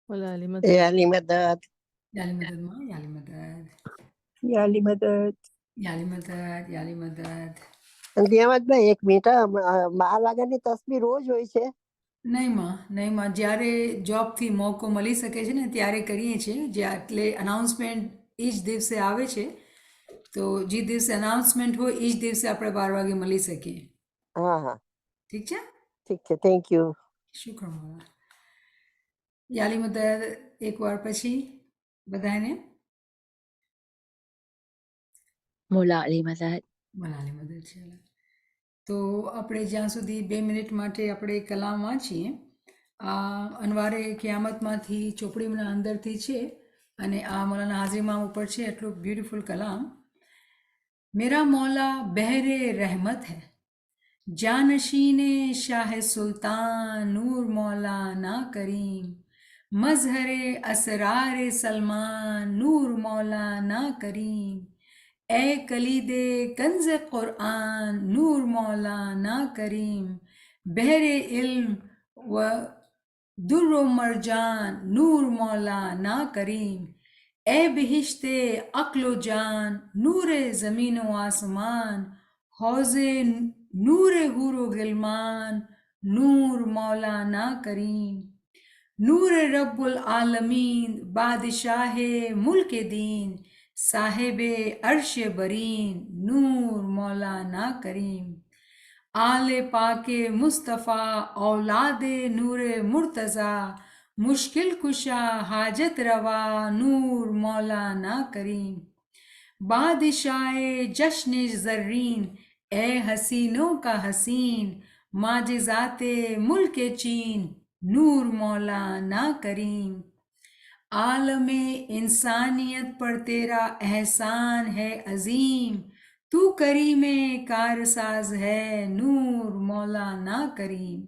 ولا لمدد يعني مدد يعني مدد ما يعني مدد يعني مدد يعني مدد يعني મદદ અંતિયામાં એક મિનિટ માર લાગે ને તસબી રોજ હોય છે. નહીં માં જ્યારે જોબથી મોકો મળી શકે છે ને ત્યારે કરીએ છીએ જે એટલે અનાઉન્સમેન્ટ એ જ દિવસે આવે છે તો જે દિવસે અનાઉન્સમેન્ટ હોય એ જ દિવસે આપણે 12 વાગે મળી શકીએ. હા હા ઠીક છે, ઠીક છે, થેન્ક યુ. શુક્ર મોલા. યાલી મદદ એકવાર પછી બધાને مولا علي مدد મલાની મદદ છે. તો આપણે જ્યાં સુધી 2 મિનિટ માટે આપણે કલામ વાંચીએ. આ અનવારે ક્યામતમાંથી ચોપડીના અંદરથી છે અને આ મૌલાના હાજરીમાં ઉપર છે એટલું બ્યુટીફુલ કલામ. મેરા મૌલા બહેરે રહેમત હૈ, जानशीने शाह सुल्तान नूर मौलाना करीम, मजहरे असरार सलमान नूर मौलाना करीम, ए कलीदे कंज कुरान नूर मौलाना करीम, बहरे इल्म व दुर्र मरजान नूर मौलाना करीम, ए बिहिश्ते अक्ल जान नूर ज़मीन व आसमान, हौज़े नूर हूरो गिलमान नूर मौलाना करीम, नूर रब्बुल आलमीन बादशाह मुल्क दीन, साहिब अर्श बरीन नूर मौलाना करीम, आले पाके मुस्तफ़ा औलाद नूर मुर्तज़ा, मुश्किल कुशा हाजत रवा नूर मौलाना करीम, बादशाह जश्न ज़र्रीन ए हसीनों का हसीन, माजिज़ाते मुल्क चीन नूर मौलाना करीम, आलम इंसानियत पर तेरा एहसान है अजीम, तू करीम कारसाज है नूर मौलाना करीम,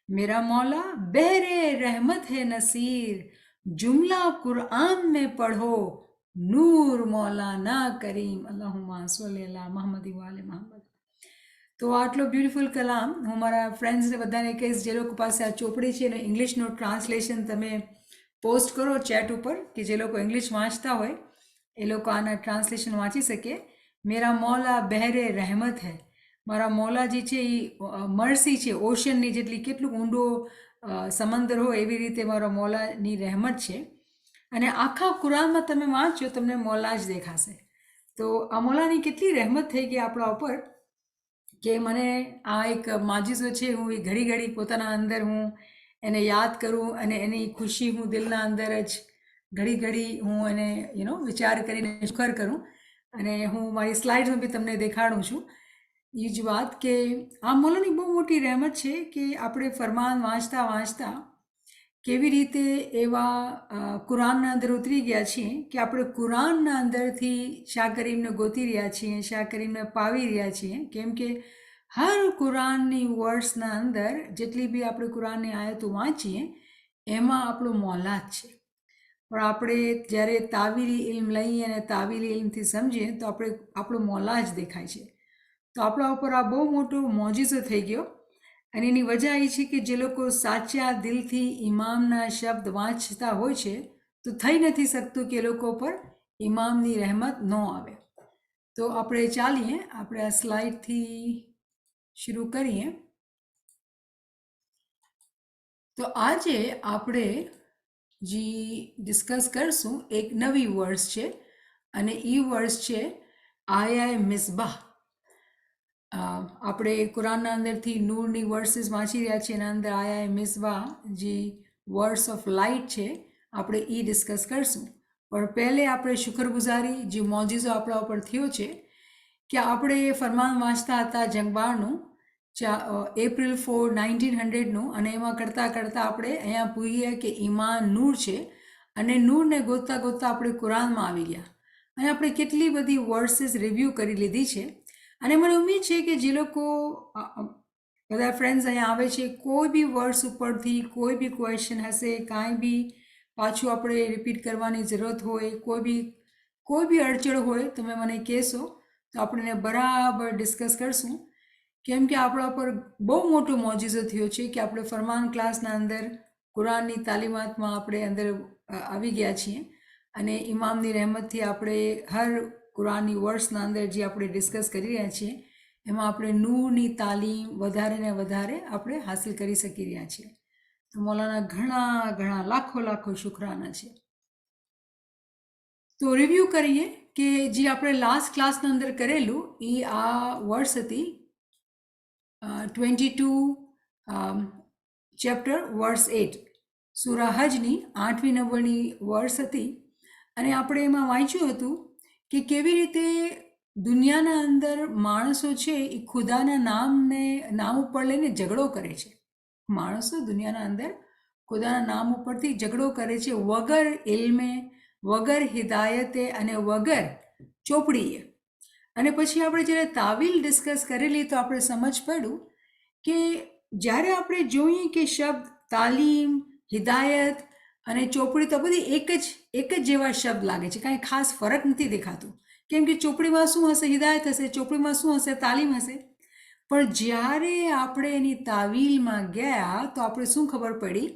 मेरा मौला बहरे रहमत है नसीर, जुमला कुरान में पढ़ो नूर मौलाना करीम. अल्लाहुम्मा सल्ली अला मोहम्मद व आले मोहम्मद. તો આટલો બ્યુટિફુલ કલામ હું મારા ફ્રેન્ડ્સને બધાને કહીશ જે લોકો પાસે આ ચોપડી છે અને ઇંગ્લિશનું ટ્રાન્સલેશન તમે પોસ્ટ કરો ચેટ ઉપર કે જે લોકો ઇંગ્લિશ વાંચતા હોય એ લોકો આના ટ્રાન્સલેશન વાંચી શકે. મેરા મૌલા બહેરે રહેમત હૈ, મારા મૌલાજી છે એ મર્સી છે, ઓશનની જેટલી કેટલું ઊંડો સમંદર હોય એવી રીતે મારા મૌલાની રહેમત છે. અને આખા કુરાનમાં તમે વાંચો તમને મૌલા જ દેખાશે. તો આ મૌલાની કેટલી રહેમત થઈ ગઈ આપણા ઉપર કે મને આ એક માજીઝો છે, હું એ ઘડી ઘડી પોતાના અંદર હું એને યાદ કરું અને એની ખુશી હું દિલના અંદર જ ઘડી ઘડી હું એને વિચાર કરીને શુકર કરું. અને હું મારી સ્લાઇડ્સમાં બી તમને દેખાડું છું એ જ વાત કે આ મૌલાની બહુ મોટી રહેમત છે કે આપણે ફરમાન વાંચતા વાંચતા કેવી રીતે એવા કુરાનના અંદર ઉતરી ગયા છીએ કે આપણે કુરાનના અંદરથી શાહ કરીમને ગોતી રહ્યા છીએ, શાહ કરીમને પાવી રહ્યા છીએ. કેમ કે હર કુરાનની વર્ડ્સના અંદર જેટલી બી આપણે કુરાનની આયતો વાંચીએ એમાં આપણો મૌલા જ છે. પણ આપણે જ્યારે તાવીલી ઇલ્મ લઈએ અને તાવીલી ઇલ્મથી સમજીએ તો આપણો મૌલા જ દેખાય છે. તો આપણા ઉપર આ બહુ મોટો મોજીઝો થઈ ગયો. અને એની વજહ એ છે કે જે લોકો સાચા દિલથી ઇમામના શબ્દ વાંચતા હોય છે તો થઈ નથી શકતું કે એ લોકો પર ઇમામની રહેમત ન આવે. તો આપણે ચાલીએ, આપણે આ સ્લાઇડથી શરૂ કરીએ. તો આજે આપણે જે ડિસ્કસ કરશું એક નવી વર્ડ્સ છે અને એ વર્ડ્સ છે આયા મિસબાહ. આપણે કુરાનના અંદરથી નૂરની વર્ડ્સ વાંચી રહ્યા છીએ એના અંદર આયા મિસબાહ જે વર્ડ્સ ઓફ લાઇટ છે આપણે એ ડિસ્કસ કરશું. પણ પહેલે આપણે શુક્રગુજારી જે મોજીઝો આપણા ઉપર થયો છે કે આપણે ફરમાન વાંચતા હતા જંગબારનું એપ્રિલ 4, 1900નું અને એમાં કરતાં કરતાં આપણે અહીંયા પૂછીએ કે ઈમાન નૂર છે અને નૂરને ગોતતા ગોતતા આપણે કુરાનમાં આવી ગયા અને આપણે કેટલી બધી વર્ડ્સીસ રિવ્યૂ કરી લીધી છે. અને મને ઉમ્મીદ છે કે જે લોકો બધા ફ્રેન્ડ્સ અહીંયા આવે છે કોઈ બી વર્ડ્સ ઉપરથી કોઈ બી ક્વેશ્ચન હશે, કાંઈ બી પાછું આપણે રિપીટ કરવાની જરૂરત હોય, કોઈ બી અડચણ હોય તમે મને કહેશો તો આપણે એને બરાબર ડિસ્કસ કરશું. કેમ કે આપણા પર બહુ મોટો મોજીઝો થયો છે કે આપણે ફરમાન ક્લાસના અંદર કુરાનની તાલીમાતમાં આપણે અંદર આવી ગયા છીએ અને ઇમામની રહેમતથી આપણે હર કુરાનની વર્સના અંદર જે આપણે ડિસ્કસ કરી રહ્યા છીએ એમાં આપણે નૂરની તાલીમ વધારે ને વધારે આપણે હાસિલ કરી શકી રહ્યા છીએ. તો મૌલાના ઘણા ઘણા લાખો લાખો શુક્રાના છે. તો રિવ્યૂ કરીએ કે જે આપણે લાસ્ટ ક્લાસના અંદર કરેલું એ આ વર્સ હતી 22 ચેપ્ટર વર્સ 8 સૂરા હજની 8મી નંબરની વર્સ હતી અને આપણે એમાં વાંચ્યું હતું કે કેવી રીતે દુનિયાના અંદર માણસો છે એ ખુદાના નામ ઉપર લઈને ઝઘડો કરે છે. માણસો દુનિયાના અંદર ખુદાના નામ ઉપરથી ઝઘડો કરે છે વગર ઇલ્મે, વગર હિદાયતે અને વગર ચોપડીએ. અને પછી આપણે જ્યારે તાવીલ ડિસ્કસ કરેલી તો આપણે સમજ પડ્યું કે જ્યારે આપણે જોઈએ કે શબ્દ તાલીમ, હિદાયત અને ચોપડી તો બધી એક જ જેવા શબ્દ લાગે છે, કાંઈ ખાસ ફરક નથી દેખાતું. કેમ કે ચોપડીમાં શું હશે? હિદાયત હશે. ચોપડીમાં શું હશે? તાલીમ હશે. પણ જ્યારે આપણે એની તાવીલમાં ગયા તો આપણે શું ખબર પડી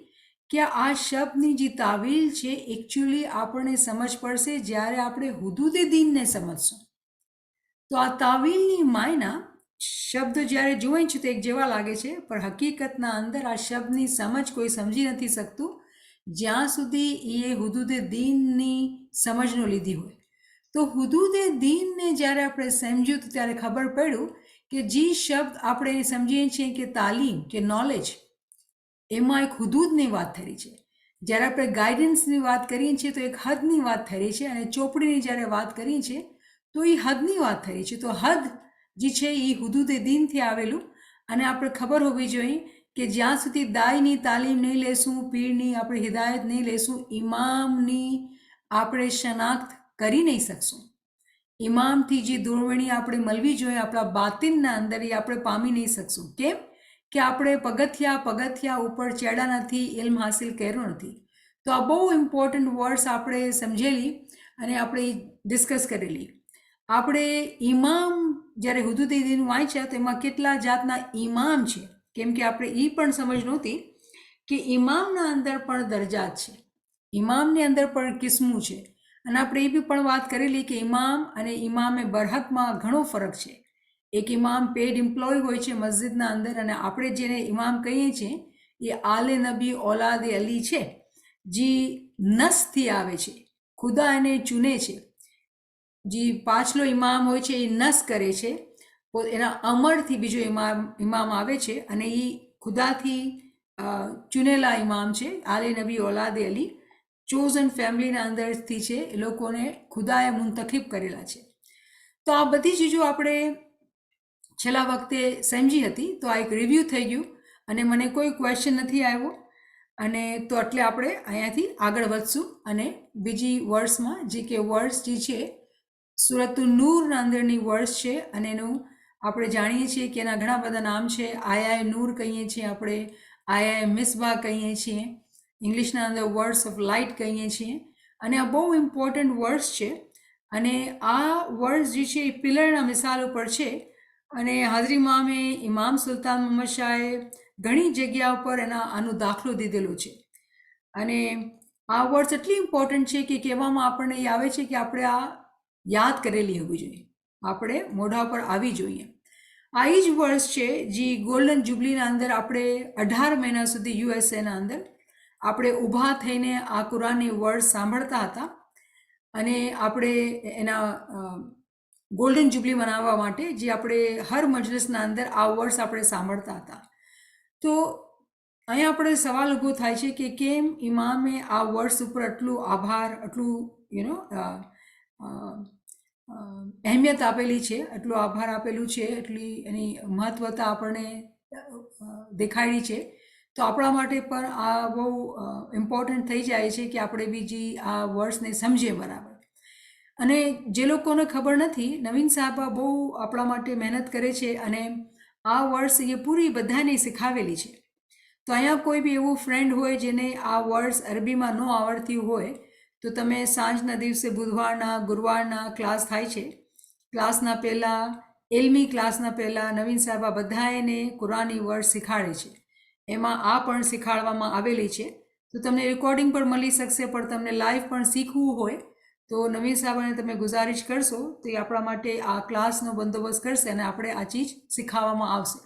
કે આ શબ્દની જે તાવીલ છે એકચ્યુઅલી આપણને સમજ પડશે જ્યારે આપણે હુદૂદ દીનને સમજશું. તો આ તાવીલની માયના શબ્દો જ્યારે જોઈએ છે તો એક જેવા લાગે છે, પણ હકીકતના અંદર આ શબ્દની સમજ કોઈ સમજી નથી શકતું જ્યાં સુધી એ હુદૂદ દીનની સમજ ન લીધી હોય. તો હુદૂદ દીનને જ્યારે આપણે સમજ્યું તો ત્યારે ખબર પડ્યું કે જે શબ્દ આપણે સમજીએ છીએ કે તાલીમ કે નોલેજ, એમાં એક હુદૂદની વાત થઈ છે. જ્યારે આપણે ગાઈડન્સની વાત કરીએ છીએ તો એક હદની વાત થઈ છે અને ચોપડીની જ્યારે વાત કરીએ છીએ તો એ હદની વાત થઈ છે. તો હદ જે છે એ હુદૂદ દીનથી આવેલું અને આપણે ખબર હોવી જોઈએ કે જ્યાં સુધી દાઈની તાલીમ નહીં લેશું, પીરની આપણે હિદાયત નહીં લેશું, ઇમામની આપણે શનાખ્ત કરી નહીં શકશું. ઇમામથી જે દોરવણી આપણે મળવી જોઈએ આપણા બાતિનના અંદર એ આપણે પામી નહીં શકશું. કેમ કે આપણે પગથિયા ઉપર ચડ્યા નથી, ઇલ્મ હાસિલ કર્યો નથી. તો આ બહુ ઇમ્પોર્ટન્ટ વર્ડ્સ આપણે સમજેલી અને આપણે ડિસ્કસ કરેલી. આપણે ઇમામ જ્યારે હુદૂદ દીન વાંચ્યા તો એમાં કેટલા જાતના ઇમામ છે, કેમ કે આપણે એ પણ સમજ નહોતી કે ઇમામના અંદર પણ દરજાત છે, ઇમામની અંદર પણ કિસ્મું છે. અને આપણે એ બી પણ વાત કરેલી કે ઇમામ અને ઇમામે બરહકમાં ઘણો ફરક છે. એક ઇમામ પેડ એમ્પ્લોય હોય છે મસ્જિદના અંદર અને આપણે જેને ઇમામ કહીએ છીએ એ આલે નબી ઓલાદ અલી છે, જે નસથી આવે છે, ખુદા એને ચૂને છે. જે પાછલો ઇમામ હોય છે એ નસ કરે છે, એના અમરથી બીજો ઇમામ આવે છે અને એ ખુદાથી ચૂનેલા ઇમામ છે. આલે નબી ઓલાદ અલી ચોઝન ફેમિલીના અંદરથી છે, એ લોકોને ખુદાએ મુંતખિબ કરેલા છે. તો આ બધી ચીજો આપણે છેલ્લા વખતે સમજી હતી. તો આ એક રિવ્યૂ થઈ ગયું અને મને કોઈ ક્વેશ્ચન નથી આવ્યો અને તો એટલે આપણે અહીંયાથી આગળ વધશું અને બીજી વર્સમાં જે કે વર્સ જે છે સુરતુન નૂરના અંદરની વર્સ છે અને એનું આપણે જાણીએ છીએ કે એના ઘણા બધા નામ છે. આયાએ નૂર કહીએ છીએ આપણે, આયાએ મિસબા કહીએ છીએ, ઇંગ્લિશના અંદર વર્ડ્સ ઓફ લાઇટ કહીએ છીએ અને આ બહુ ઇમ્પોર્ટન્ટ વર્ડ્સ છે. અને આ વર્ડ્સ જે છે એ પિલરના મિસાલ ઉપર છે અને હાજરી ઇમામે ઇમામ સુલતાન મોહમ્મદ શાહે ઘણી જગ્યા ઉપર આનો દાખલો દીધેલો છે. અને આ વર્ડ્સ એટલી ઇમ્પોર્ટન્ટ છે કે કહેવામાં આપણને એ આવે છે કે આપણે આ યાદ કરેલી હોવી જોઈએ, આપણે મોઢા પર આવી જોઈએ. આ એ જ વર્ડ્સ છે જે ગોલ્ડન જુબલીના અંદર આપણે 18 મહિના સુધી યુએસએના અંદર આપણે ઊભા થઈને આ કુરાનની વર્ડ સાંભળતા હતા અને આપણે એના ગોલ્ડન જુબલી મનાવવા માટે જે આપણે હર મજલિસના અંદર આ વર્ડ્સ આપણે સાંભળતા હતા. તો અહીંયા આપણે સવાલ ઊભો થાય છે કે કેમ ઇમામે આ વર્ડ્સ ઉપર આટલું આભાર, આટલું અહેમિયત આપેલી છે, આટલું આભાર આપેલું છે, એટલી એની મહત્વતા આપણને દેખાડી છે. તો આપણા માટે પણ આ બહુ ઇમ્પોર્ટન્ટ થઈ જાય છે કે આપણે બીજી આ વર્ડ્સને સમજીએ બરાબર. અને જે લોકોને ખબર નથી, નવીન સાહેબા બહુ આપણા માટે મહેનત કરે છે અને આ વર્ડ્સ એ પૂરી બધાને શીખાવેલી છે. તો અહીંયા કોઈ બી એવું ફ્રેન્ડ હોય જેને આ વર્ડ્સ અરબીમાં ન આવડતી હોય તો તમે સાંજના દિવસે બુધવારના ગુરુવારના ક્લાસ થાય છે, ક્લાસના પહેલાં ઇલ્મી ક્લાસના પહેલાં નવીન સાહેબા બધાને કુરાની વર્ડ શીખાડે છે. એમાં આ પણ શીખાડવામાં આવેલી છે તો તમને રેકોર્ડિંગ પણ મળી શકશે, પણ તમને લાઈવ પણ શીખવું હોય તો નવીન સાહેબને તમે ગુજારિશ કરશો તો એ આપણા માટે આ ક્લાસનો બંદોબસ્ત કરશે અને આપણે આ ચીજ શીખવવામાં આવશે.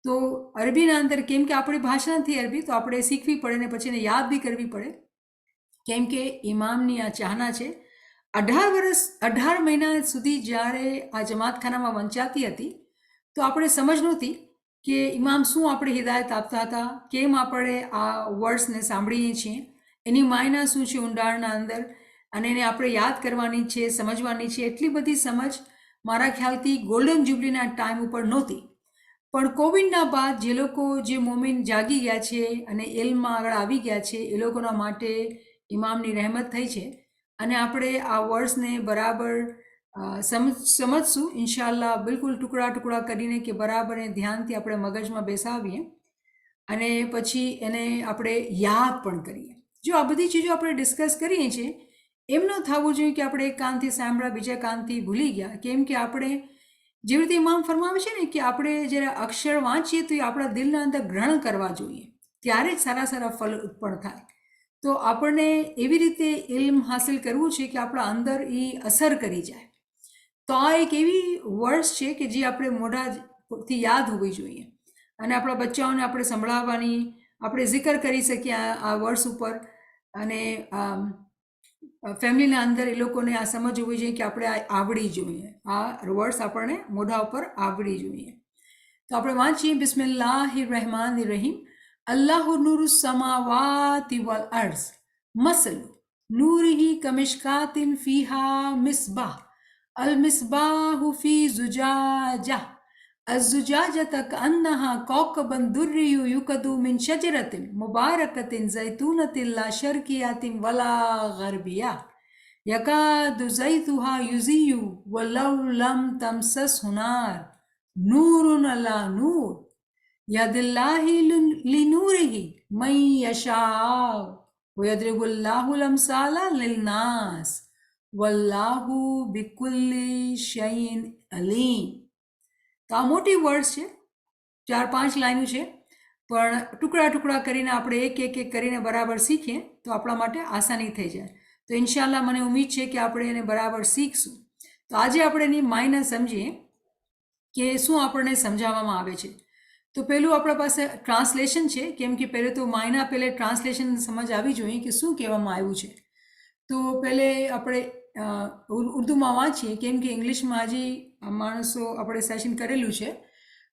તો અરબીના અંદર કેમ કે આપણી ભાષા નથી અરબી, તો આપણે શીખવી પડે ને પછી એને યાદ બી કરવી પડે, કેમ કે ઇમામની આ ચાહના છે. 18 મહિના સુધી જ્યારે આ જમાતખાનામાં વંચાતી હતી તો આપણે સમજ નહોતી કે ઇમામ શું આપણે હિદાયત આપતા હતા, કેમ આપણે આ વર્ડ્સને સાંભળીએ છીએ, એની માયના શું છે ઊંડાણના અંદર, અને એને આપણે યાદ કરવાની છે, સમજવાની છે. એટલી બધી સમજ મારા ખ્યાલથી ગોલ્ડન જ્યુબલીના ટાઈમ ઉપર નહોતી. પણ કોવિડના બાદ જે લોકો, જે મોમિન જાગી ગયા છે અને ઇલ્મમાં આગળ આવી ગયા છે, એ લોકોના માટે ઇમામની રહેમત થઈ છે અને આપણે આ વર્ડ્સને બરાબર સમજશું ઇન્શાલ્લાહ, બિલકુલ ટુકડા ટુકડા કરીને કે બરાબર એ ધ્યાનથી આપણે મગજમાં બેસાવીએ અને પછી એને આપણે યાદ પણ કરીએ. જો આ બધી ચીજો આપણે ડિસ્કસ કરીએ છીએ, એમ ન થવું જોઈએ કે આપણે એક કાનથી સાંભળ્યા બીજા કાનથી ભૂલી ગયા. કેમ કે આપણે જેવી રીતે ઇમામ ફરમાવે છે ને કે આપણે જ્યારે અક્ષર વાંચીએ તો એ આપણા દિલના અંદર ગ્રહણ કરવા જોઈએ, ત્યારે જ સારા સારા ફલ ઉત્પન્ન થાય. તો આપણને એવી રીતે ઇલ્મ હાસિલ કરવું છે કે આપણા અંદર એ અસર કરી જાય. તો આ એક એવી વર્ડ્સ છે કે જે આપણે મોઢાથી યાદ હોવી જોઈએ અને આપણા બચ્ચાઓને આપણે સંભળાવવાની, આપણે જિકર કરી શકીએ આ વર્ડ્સ ઉપર, અને ફેમિલીના અંદર એ લોકોને આ સમજ હોવી જોઈએ કે આપણે આ આવડી જોઈએ, આ વર્ડ્સ આપણને મોઢા ઉપર આવડી જોઈએ. તો આપણે વાંચીએ બિસ્મિલ્લાહિર રહેમાનિર રહીમ. અલ્લાહુ નૂરુ સમાવાતિ વલ અર્ઝ મસલ નૂરિહી કમિશકાતિન ફીહા મિસ્બાહ અલ મિસ્બાહુ ફી ઝુજાજા الزجاجة كأنها كوكب دري يوقد من شجرة مباركة زيتونة لا شرقية ولا غربية يكاد زيتها يضيء ولو لم تمسسه نار نور على نور يهدي الله لنوره من يشاء ويضرب الله الأمثال للناس والله بكل شيء عليم. તો આ મોટી વર્ડ્સ છે, 4-5 લાઈનો છે, પણ ટુકડા ટુકડા કરીને આપણે એક એક એક કરીને બરાબર શીખીએ તો આપણા માટે આસાની થઈ જાય. તો ઇન્શાલ્લાહ મને ઉમ્મીદ છે કે આપણે એને બરાબર શીખશું. તો આજે આપણે એની માયના સમજીએ કે શું આપણને સમજાવવામાં આવે છે. તો પહેલું આપણા પાસે ટ્રાન્સલેશન છે, કેમ કે પહેલે તો માયના પહેલે ટ્રાન્સલેશન સમજ આવી જોઈએ કે શું કહેવામાં આવ્યું છે. તો પહેલે આપણે ઉર્દુમાં વાંચીએ, કેમ કે ઇંગ્લિશમાં હજી માણસો આપણે સેશન કરેલું છે.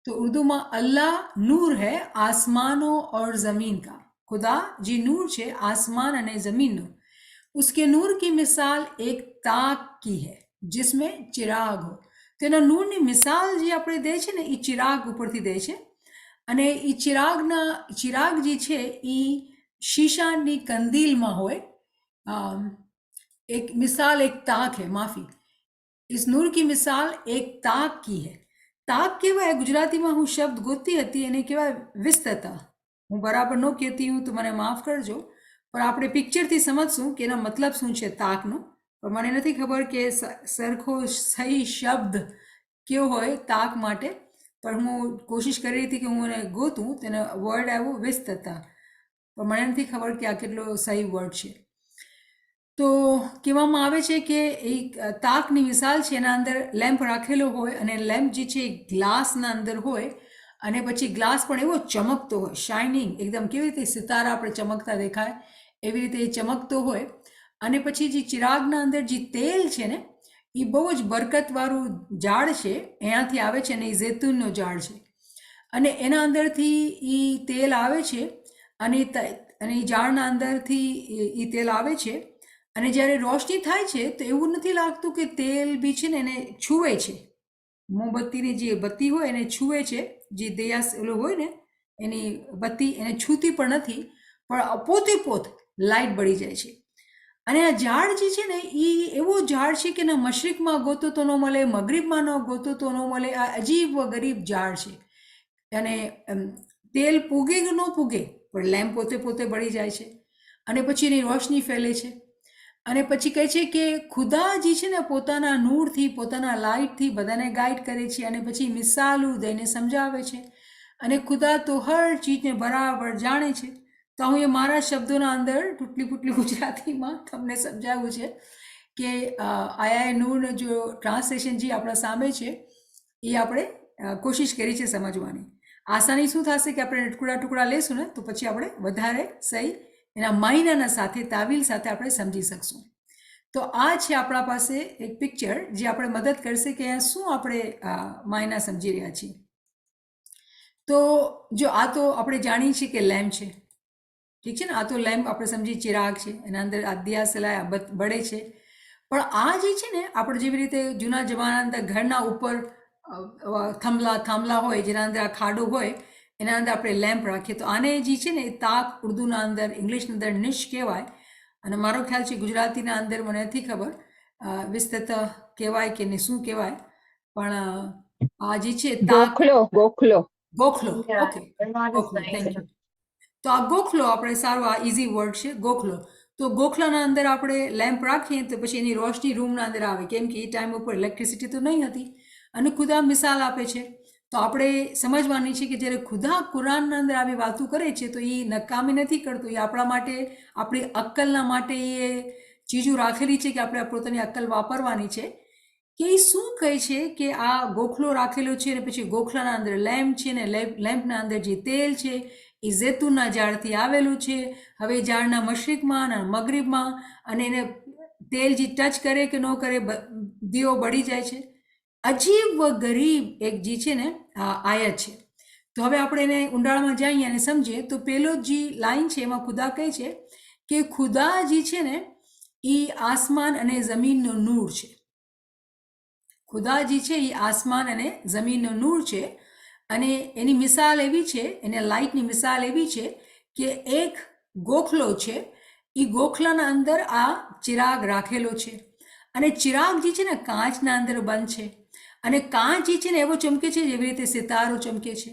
તો ઉર્દુમાં અલ્લાહ નૂર હૈ આસમાનો और ज़मीन का, खुदा जी नूर છે આસમાન અને ज़मीनનો. उसके नूर की मिसाल एक ताक की है जिसमें चिराग हो. તેના નૂરની મિસાલ જે આપણે દે છે ને એ ચિરાગ ઉપરથી દે છે, અને એ ચિરાગ જે છે એ શીશાની કંદીલમાં હોય. एक मिसाल एक ताक है, माफ़ी, इस नूर की मिसाल एक ताक की है. તાક કહેવાય ગુજરાતીમાં, હું શબ્દ ગોતતી હતી એને કહેવાય વિસ્તતા. હું બરાબર ન કહેતી હું તો મને માફ કરજો, પણ આપણે પિક્ચરથી સમજશું કે એનો મતલબ શું છે તાકનો. પણ મને નથી ખબર કે સરખો સહી શબ્દ કયો હોય તાક માટે, પણ હું કોશિશ કરી હતી કે હું એને ગોતું. તેનો વર્ડ આવ્યો વિસ્તતા, પણ મને નથી ખબર કે આ કેટલો સહી વર્ડ છે. તો કહેવામાં આવે છે કે એ તાકની મિસાલ છે, એના અંદર લેમ્પ રાખેલો હોય અને લેમ્પ જે છે એ ગ્લાસના અંદર હોય, અને પછી ગ્લાસ પણ એવો ચમકતો હોય, શાઇનિંગ એકદમ, કેવી રીતે સિતારા આપણે ચમકતા દેખાય એવી રીતે એ ચમકતો હોય. અને પછી જે ચિરાગના અંદર જે તેલ છે ને એ બહુ જ બરકતવાળું ઝાડ છે, એનાથી આવે છે, અને એ ઝૈતુનનો ઝાડ છે, અને એના અંદરથી એ તેલ આવે છે, અને એ ઝાડના અંદરથી એ તેલ આવે છે. અને જ્યારે રોશની થાય છે તો એવું નથી લાગતું કે તેલ બી છે ને એને છૂવે છે, મોમબત્તીની જે બત્તી હોય એને છૂવે છે, જે દયાસ ઓલો હોય ને એની બત્તી એને છૂતી પણ નથી, પણ પોતે લાઇટ બળી જાય છે. અને આ ઝાડ જે છે ને એ એવો ઝાડ છે કે ના મશરિકમાં ગોતો તો ન મળે, મગરીબમાં ન ગોતો તો ન મળે. આ અજીબ વ ગરીબ ઝાડ છે, અને તેલ પૂગે કે ન પૂગે પણ લેમ્પ પોતે બળી જાય છે, અને પછી એની રોશની ફેલે છે. અને પછી કહે છે કે ખુદાજી છે ને પોતાના નૂરથી, પોતાના લાઇટથી બધાને ગાઈડ કરે છે, અને પછી મિસાલું દઈને સમજાવે છે. અને ખુદા તો હર ચીજને બરાબર જાણે છે, તો હું એ મારા શબ્દોના અંદર ટૂટલી ફૂટલી ગુજરાતીમાં તમને સમજાવ્યું છે કે આયા નૂરનું જો ટ્રાન્સલેશન જે આપણા સામે છે એ આપણે કોશિશ કરી છે સમજવાની. આસાની શું થશે કે આપણે ટુકડા ટુકડા લેશું ને તો પછી આપણે વધારે સહી એના માયનાના સાથે તાવીલ સાથે આપણે સમજી શકશું. તો આ છે આપણા પાસે એક પિક્ચર જે આપણે મદદ કરશે કે અહીંયા શું આપણે માયના સમજી રહ્યા છીએ. તો જો આ તો આપણે જાણીએ છીએ કે લેમ્પ છે, ઠીક છે ને, આ તો લેમ્પ આપણે સમજી ચિરાગ છે, એના અંદર દિયા સલાય બળે છે. પણ આ જે છે ને આપણે જેવી રીતે જૂના જમાના અંદર ઘરના ઉપર થાંભલા હોય જેના અંદર આ ખાડો હોય એના અંદર આપણે લેમ્પ રાખીએ. તો આને જે છે ને તાક ઉર્દુના અંદર ઇંગ્લિશના અંદર નિશ કહેવાય અને મારો ખ્યાલ છે ગુજરાતીના અંદર મને નથી ખબર વિસ્તૃત કહેવાય કે શું કહેવાય, પણ આ જે છે તાક ગોખલો. ગોખલો. ઓકે, ગોખલો, થેન્ક યુ. તો આ ગોખલો આપણે સારું, આ ઇઝી વર્ડ છે ગોખલો. તો ગોખલાના અંદર આપણે લેમ્પ રાખીએ તો પછી એની રોશની રૂમના અંદર આવે, કેમ કે એ ટાઈમ ઉપર ઇલેક્ટ્રિસિટી તો નહીં હતી. અને ખુદા મિસાલ આપે છે. તો આપણે સમજવાની છે કે જ્યારે ખુદા કુરાનના અંદર આવી વાતો કરે છે તો એ નકામી નથી કરતો, એ આપણા માટે આપણી અક્કલના માટે એ ચીજો રાખેલી છે કે આપણે પોતાની અક્કલ વાપરવાની છે. કે એ શું કહે છે કે આ ગોખલો રાખેલો છે અને પછી ગોખલાના અંદર લેમ્પ છે ને લેમ્પના અંદર જે તેલ છે એ ઝેતુનના ઝાડથી આવેલું છે. હવે ઝાડના મશરીકમાં અને મગરીબમાં, અને એને તેલ જે ટચ કરે કે ન કરે દીવો બળી જાય છે. અજીબ વ ગરીબ એક જે છે ને આ આયત છે. તો હવે આપણે એને ઊંડાણમાં જઈએ અને સમજીએ તો પેલો જે લાઈન છે એમાં ખુદા કહે છે કે ખુદા જે છે ને એ આસમાન અને જમીનનો નૂર છે. ખુદા જે છે એ આસમાન અને જમીનનો નૂર છે. અને એની મિસાલ એવી છે, એને લાઇટની મિસાલ એવી છે કે એક ગોખલો છે, એ ગોખલાના અંદર આ ચિરાગ રાખેલો છે. અને ચિરાગ જે છે ને કાચના અંદર બંધ છે, અને કાચ જે છે ને એવો ચમકે છે જેવી રીતે સિતારો ચમકે છે.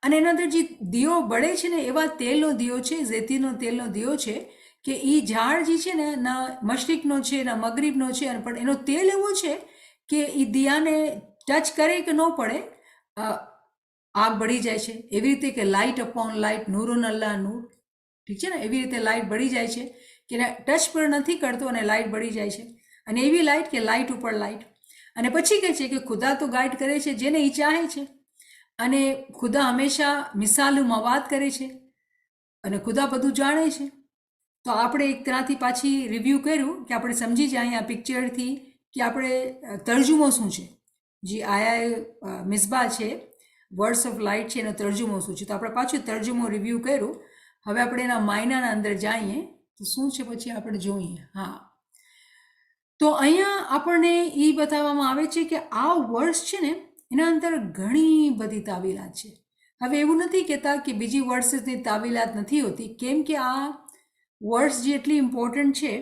અને એના અંદર જે દીવો બળે છે ને એવા તેલનો દીવો છે, ઝેતીનો તેલનો દીવો છે કે એ ઝાડ જે છે ને ના મશરીકનો છે ના મગરીબનો છે, પણ એનો તેલ એવો છે કે એ દિયાને ટચ કરે કે ન પડે આગ બળી જાય છે. એવી રીતે કે લાઇટ અપોન લાઇટ, નૂરોન અલ્લાહ નૂર, ઠીક છે ને, એવી રીતે લાઇટ બળી જાય છે કે એને ટચ પણ નથી કરતો અને લાઇટ બળી જાય છે. અને એવી લાઇટ કે લાઇટ ઉપર લાઇટ. અને પછી કહે છે કે ખુદા તો ગાઈડ કરે છે જેને એ ચાહે છે, અને ખુદા હંમેશા મિસાલોમાં વાત કરે છે, અને ખુદા બધું જાણે છે. તો આપણે એક તરહથી પાછી રિવ્યૂ કર્યું કે આપણે સમજી જાય આ પિક્ચરથી કે આપણે તર્જુમો શું છે. જે આયા મિસબા છે, વર્ડ્સ ઓફ લાઇટ છે, એનો તર્જુમો શું છે. તો આપણે પાછું તર્જુમો રિવ્યૂ કર્યું. હવે આપણે એના માયનાના અંદર જઈએ તો શું છે પછી આપણે જોઈએ. હા, તો અહીંયા આપણને એ બતાવવામાં આવે છે કે આ વર્ડ્સ છે ને એના અંદર ઘણી બધી તાવીલાત છે. હવે એવું નથી કહેતા કે બીજી વર્ડ્સની તાવીલાત નથી હોતી, કેમ કે આ વર્ડ્સ જે એટલી ઇમ્પોર્ટન્ટ છે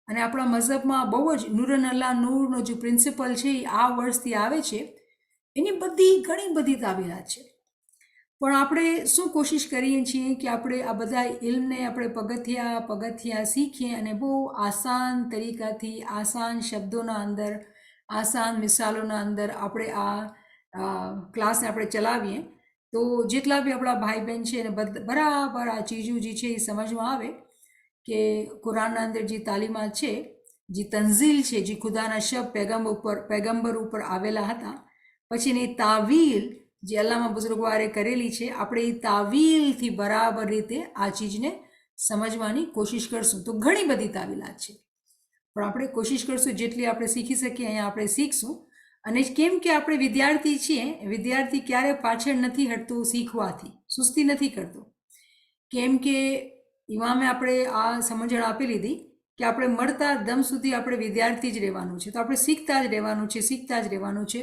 અને આપણા મઝહબમાં બહુ જ નૂરન અલ્લાહ નૂરનો જે પ્રિન્સિપલ છે એ આ વર્ડ્સથી આવે છે. એની બધી ઘણી બધી તાવીલાત છે. પણ આપણે શું કોશિશ કરીએ છીએ કે આપણે આ બધા ઇલ્મને આપણે પગથિયા શીખીએ અને બહુ આસાન તરીકાથી, આસાન શબ્દોના અંદર, આસાન મિસાલોના અંદર આપણે આ ક્લાસને આપણે ચલાવીએ તો જેટલા બી આપણા ભાઈ બહેન છે એને બરાબર આ ચીજો જે છે એ સમજમાં આવે કે કુરાનના અંદર જે તાલીમાત છે, જે તંઝીલ છે, જે ખુદાના શબ્દ પેગમ્બર ઉપર આવેલા હતા, પછી એની તાવીલ જે અલ્લામા બુઝુર્ગવારે કરેલી છે, આપણે એ તાવીલથી બરાબર રીતે આ ચીજને સમજવાની કોશિશ કરશું. તો ઘણી બધી તાવીલાત છે, પણ આપણે કોશિશ કરશું જેટલી આપણે શીખી શકીએ અહીંયા આપણે શીખશું. અને કેમ કે આપણે વિદ્યાર્થી છીએ, વિદ્યાર્થી ક્યારે પાછળ નથી હટતો શીખવાથી, સુસ્તી નથી કરતો. કેમ કે ઇમામે આપણે આ સમજણ આપી લીધી કે આપણે મળતા દમ સુધી આપણે વિદ્યાર્થી જ રહેવાનું છે. તો આપણે શીખતા જ રહેવાનું છે, શીખતા જ રહેવાનું છે.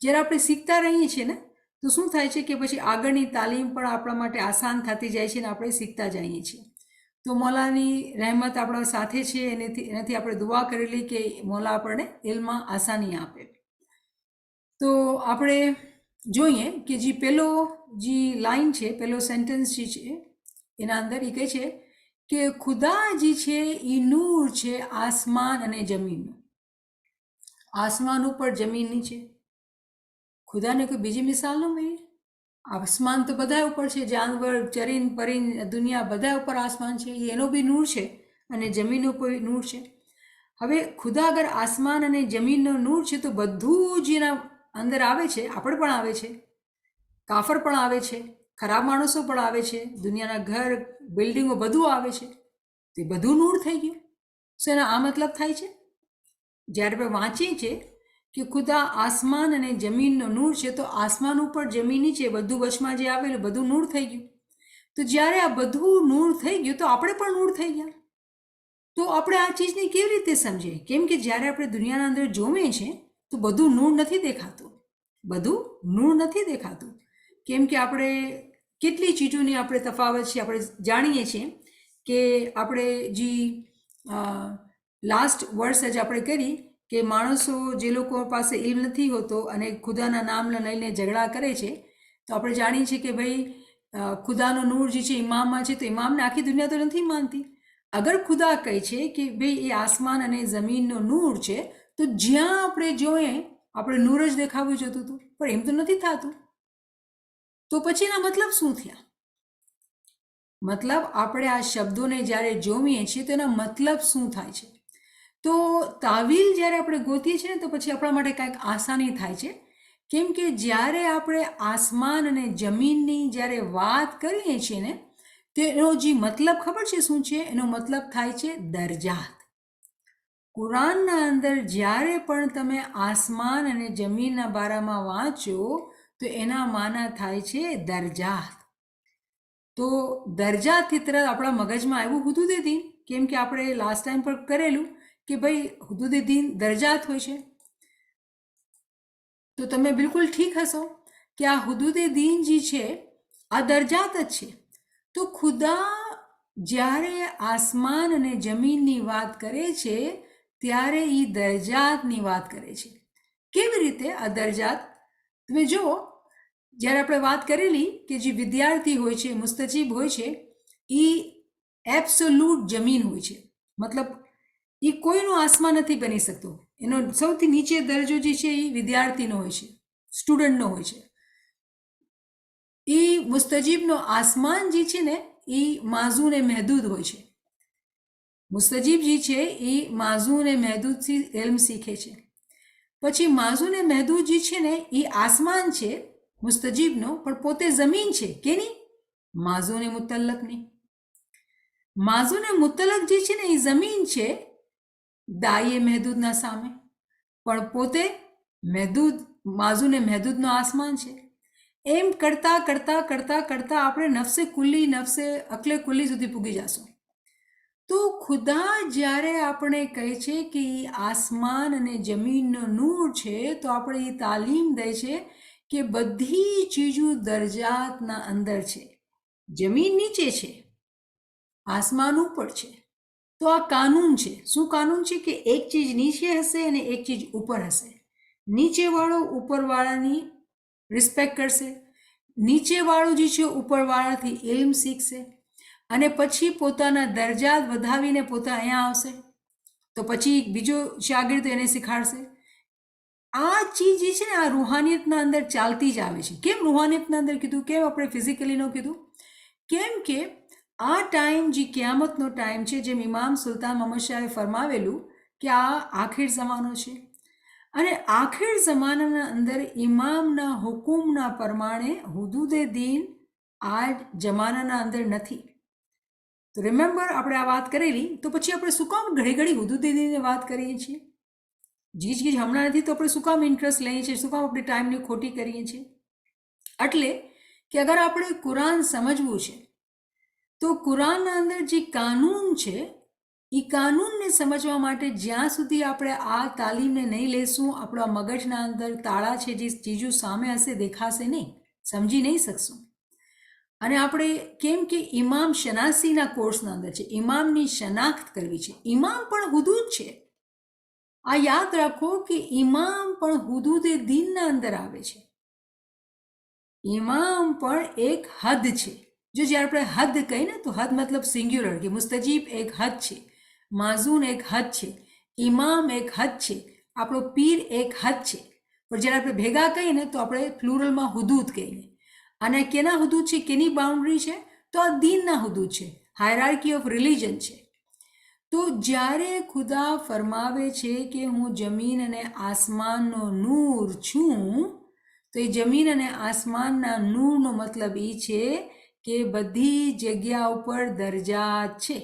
જ્યારે આપણે શીખતા રહીએ છીએ ને તો શું થાય છે કે પછી આગળની તાલીમ પણ આપણા માટે આસાન થતી જાય છે અને આપણે શીખતા જઈએ છીએ. તો મૌલાની રહેમત આપણા સાથે છે, એનાથી આપણે દુઆ કરેલી કે મૌલા આપણને ઇલ્મમાં આસાની આપે. તો આપણે જોઈએ કે જે પેલો જે લાઈન છે, પેલો સેન્ટેન્સ જે છે એના અંદર એ કહે છે કે ખુદા જે છે એ નૂર છે આસમાન અને જમીનનું. આસમાન ઉપર જમીન નીચે. ખુદાને કોઈ બીજી મિસાલ ન મળી? આસમાન તો બધા ઉપર છે, જાનવર ચરીન પરીન દુનિયા બધા ઉપર આસમાન છે, એનો બી નૂર છે અને જમીન ઉપર નૂર છે. હવે ખુદા અગર આસમાન અને જમીનનો નૂર છે તો બધું જ એના અંદર આવે છે, આપણે પણ આવે છે, કાફર પણ આવે છે, ખરાબ માણસો પણ આવે છે, દુનિયાના ઘર બિલ્ડિંગો બધું આવે છે, તો એ બધું નૂર થઈ ગયું. સો એનો આ મતલબ થાય છે જ્યારે આપણે વાંચીએ છીએ કે ખુદા આસમાન અને જમીનનો નૂર છે, તો આસમાન ઉપર જમીન નીચે બધું વચમાં જે આવેલું બધું નૂર થઈ ગયું. તો જ્યારે આ બધું નૂર થઈ ગયું તો આપણે પણ નૂર થઈ ગયા. તો આપણે આ ચીજને કેવી રીતે સમજીએ? કેમ કે જ્યારે આપણે દુનિયાના અંદર જોવે છે તો બધું નૂર નથી દેખાતું, બધું નૂર નથી દેખાતું. કેમ કે આપણે કેટલી ચીજોની આપણે તફાવત છે આપણે જાણીએ છીએ કે આપણે જે લાસ્ટ વર્ષ જ આપણે કરી કે માણસો જે લોકો પાસે ઇલ્મ નથી હોતો અને ખુદાના નામને લઈને ઝઘડા કરે છે, તો આપણે જાણીએ છીએ કે ભાઈ ખુદાનો નૂર જે છે ઇમામમાં છે, તો ઇમામને આખી દુનિયા તો નથી માનતી. અગર ખુદા કહે છે કે ભાઈ એ આસમાન અને જમીનનો નૂર છે, તો જ્યાં આપણે જોઈએ આપણે નૂર જ દેખાવું જોતું હતું, પણ એમ તો નથી થતું. તો પછી એના મતલબ શું થયા? મતલબ આપણે આ શબ્દોને જ્યારે જોમીએ છીએ તો એના મતલબ શું થાય છે? તો તાવીલ જ્યારે આપણે ગોતીએ છીએ ને તો પછી આપણા માટે કાંઈક આસાની થાય છે. કેમ કે જ્યારે આપણે આસમાન અને જમીનની જ્યારે વાત કરીએ છીએ ને તો એનો જે મતલબ ખબર છે શું છે? એનો મતલબ થાય છે દરજાત. કુરાનના અંદર જ્યારે પણ તમે આસમાન અને જમીનના બારામાં વાંચો તો એના માના થાય છે દરજાત. તો દરજાતથી તરત આપણા મગજમાં આવ્યું હુદૂદે દીન, કેમ કે આપણે લાસ્ટ ટાઈમ પર કરેલું કે ભાઈ હુદૂદે દીન દરજાત હોય છે. તો તમે બિલકુલ ઠીક હશો કે આ હુદૂદે દીન જે છે આ દરજાત જ છે. તો ખુદા જ્યારે આસમાન અને જમીનની વાત કરે છે ત્યારે એ દરજાતની વાત કરે છે. કેવી રીતે આ દરજાત? તમે જુઓ, જ્યારે આપણે વાત કરેલી કે જે વિદ્યાર્થી હોય છે, મુસ્તજીબ હોય છે, એ એબ્સોલ્યુટ જમીન હોય છે. મતલબ એ કોઈનો આસમાન નથી બની શકતો. એનો સૌથી નીચે દરજ્જો જે છે એ વિદ્યાર્થીનો હોય છે, સ્ટુડન્ટનો હોય છે. એ મુસ્તજીબનો આસમાન જે છે ને એ માઝૂન એ મહેદૂદ હોય છે. મુસ્તજીબ જે છે એ માઝૂન એ મહેદૂદથી ઇલ્મ શીખે છે. પછી માઝૂન એ મહેદૂદ જે છે ને એ આસમાન છે મુસ્તજીબનો, પણ પોતે જમીન છે કેની? માઝૂન મુતલ્લકની. માઝૂન મુતલ્લક જે છે ને એ જમીન છે દાઈએ મહેદૂદના સામે, પણ પોતે મહેદૂદ માઝૂન મહેદૂદનો આસમાન છે. એમ કરતા કરતા કરતા કરતા આપણે નફસે કુલ્લી નફસે અકલે કુલ્લી સુધી પૂગી જશું. તો ખુદા જ્યારે આપણે કહે છે કે આસમાન અને જમીનનો નૂર છે તો આપણે એ તાલીમ દે છે કે બધી ચીજો દરજાતના અંદર છે. જમીન નીચે છે, આસમાન ઉપર છે. તો આ કાનૂન છે. શું કાનૂન છે? કે એક ચીજ નીચે હશે અને એક ચીજ ઉપર હશે. નીચેવાળો ઉપરવાળાની રિસ્પેક્ટ કરશે, નીચેવાળું જે છે ઉપરવાળાથી ઇલ્મ શીખશે અને પછી પોતાના દરજાત વધાવીને પોતે અહીંયા આવશે, તો પછી બીજો શાગીર્દ એને શીખાડશે. આ ચીજ જે છે ને આ રૂહાનિયતના અંદર ચાલતી જ આવે છે. કેમ રૂહાનિયતના અંદર કીધું? કેમ આપણે ફિઝિકલીનો કીધું? કેમ કે આ ટાઈમ જે ક્યામતનો ટાઈમ છે, જેમ ઇમામ સુલતાન મોહમ્મદ શાહે ફરમાવેલું કે આ આખિર જમાનો છે અને આખિર જમાનાના અંદર ઇમામના હુકુમના પ્રમાણે હુદૂદે દીન આ જમાનાના અંદર નથી. તો રિમેમ્બર આપણે આ વાત કરેલી, તો પછી આપણે શું કામ ઘડી ઘડી હુદૂદે દીનની વાત કરીએ છીએ? જીજ ગીજ હમણાં નથી તો આપણે શું કામ ઇન્ટરેસ્ટ લઈએ છીએ? શું કામ આપણે ટાઈમની ખોટી કરીએ છીએ? એટલે કે અગર આપણે કુરાન સમજવું છે તો કુરાનના અંદર જે કાનૂન છે એ કાનૂનને સમજવા માટે જ્યાં સુધી આપણે આ તાલીમને નહીં લેશું, આપણા મગજના અંદર તાળા છે, જે ચીજો સામે હશે દેખાશે નહીં, સમજી નહીં શકશું. અને આપણે કેમ કે ઇમામ શનાસીના કોર્સના અંદર છે, ઇમામની શનાખ્ત કરવી છે. ઇમામ પણ હુદૂદ છે. આ યાદ રાખો કે ઇમામ પણ હુદૂદે દીનના અંદર આવે છે. ઇમામ પણ એક હદ છે. જો જ્યારે આપણે હદ કહીએ ને તો હદ મતલબ સિંગ્યુલર, કે મુસ્તજીબ એક હદ છે, માઝૂન એક હદ છે, ઇમામ એક હદ છે, આપણો પીર એક હદ છે. પણ જ્યારે આપણે ભેગા કહીએ ને તો આપણે પ્લુરલમાં હુદૂદ કહીએ. અને કેના હુદૂદ છે, કેની બાઉન્ડ્રી છે? તો આ દીનના હુદૂદ છે, હાયરાર્કી ઓફ રિલિજન છે. તો જ્યારે ખુદા ફરમાવે છે કે હું જમીન અને આસમાનનો નૂર છું, તો એ જમીન અને આસમાનના નૂરનો મતલબ એ છે કે બધી જગ્યા ઉપર દરજાત છે.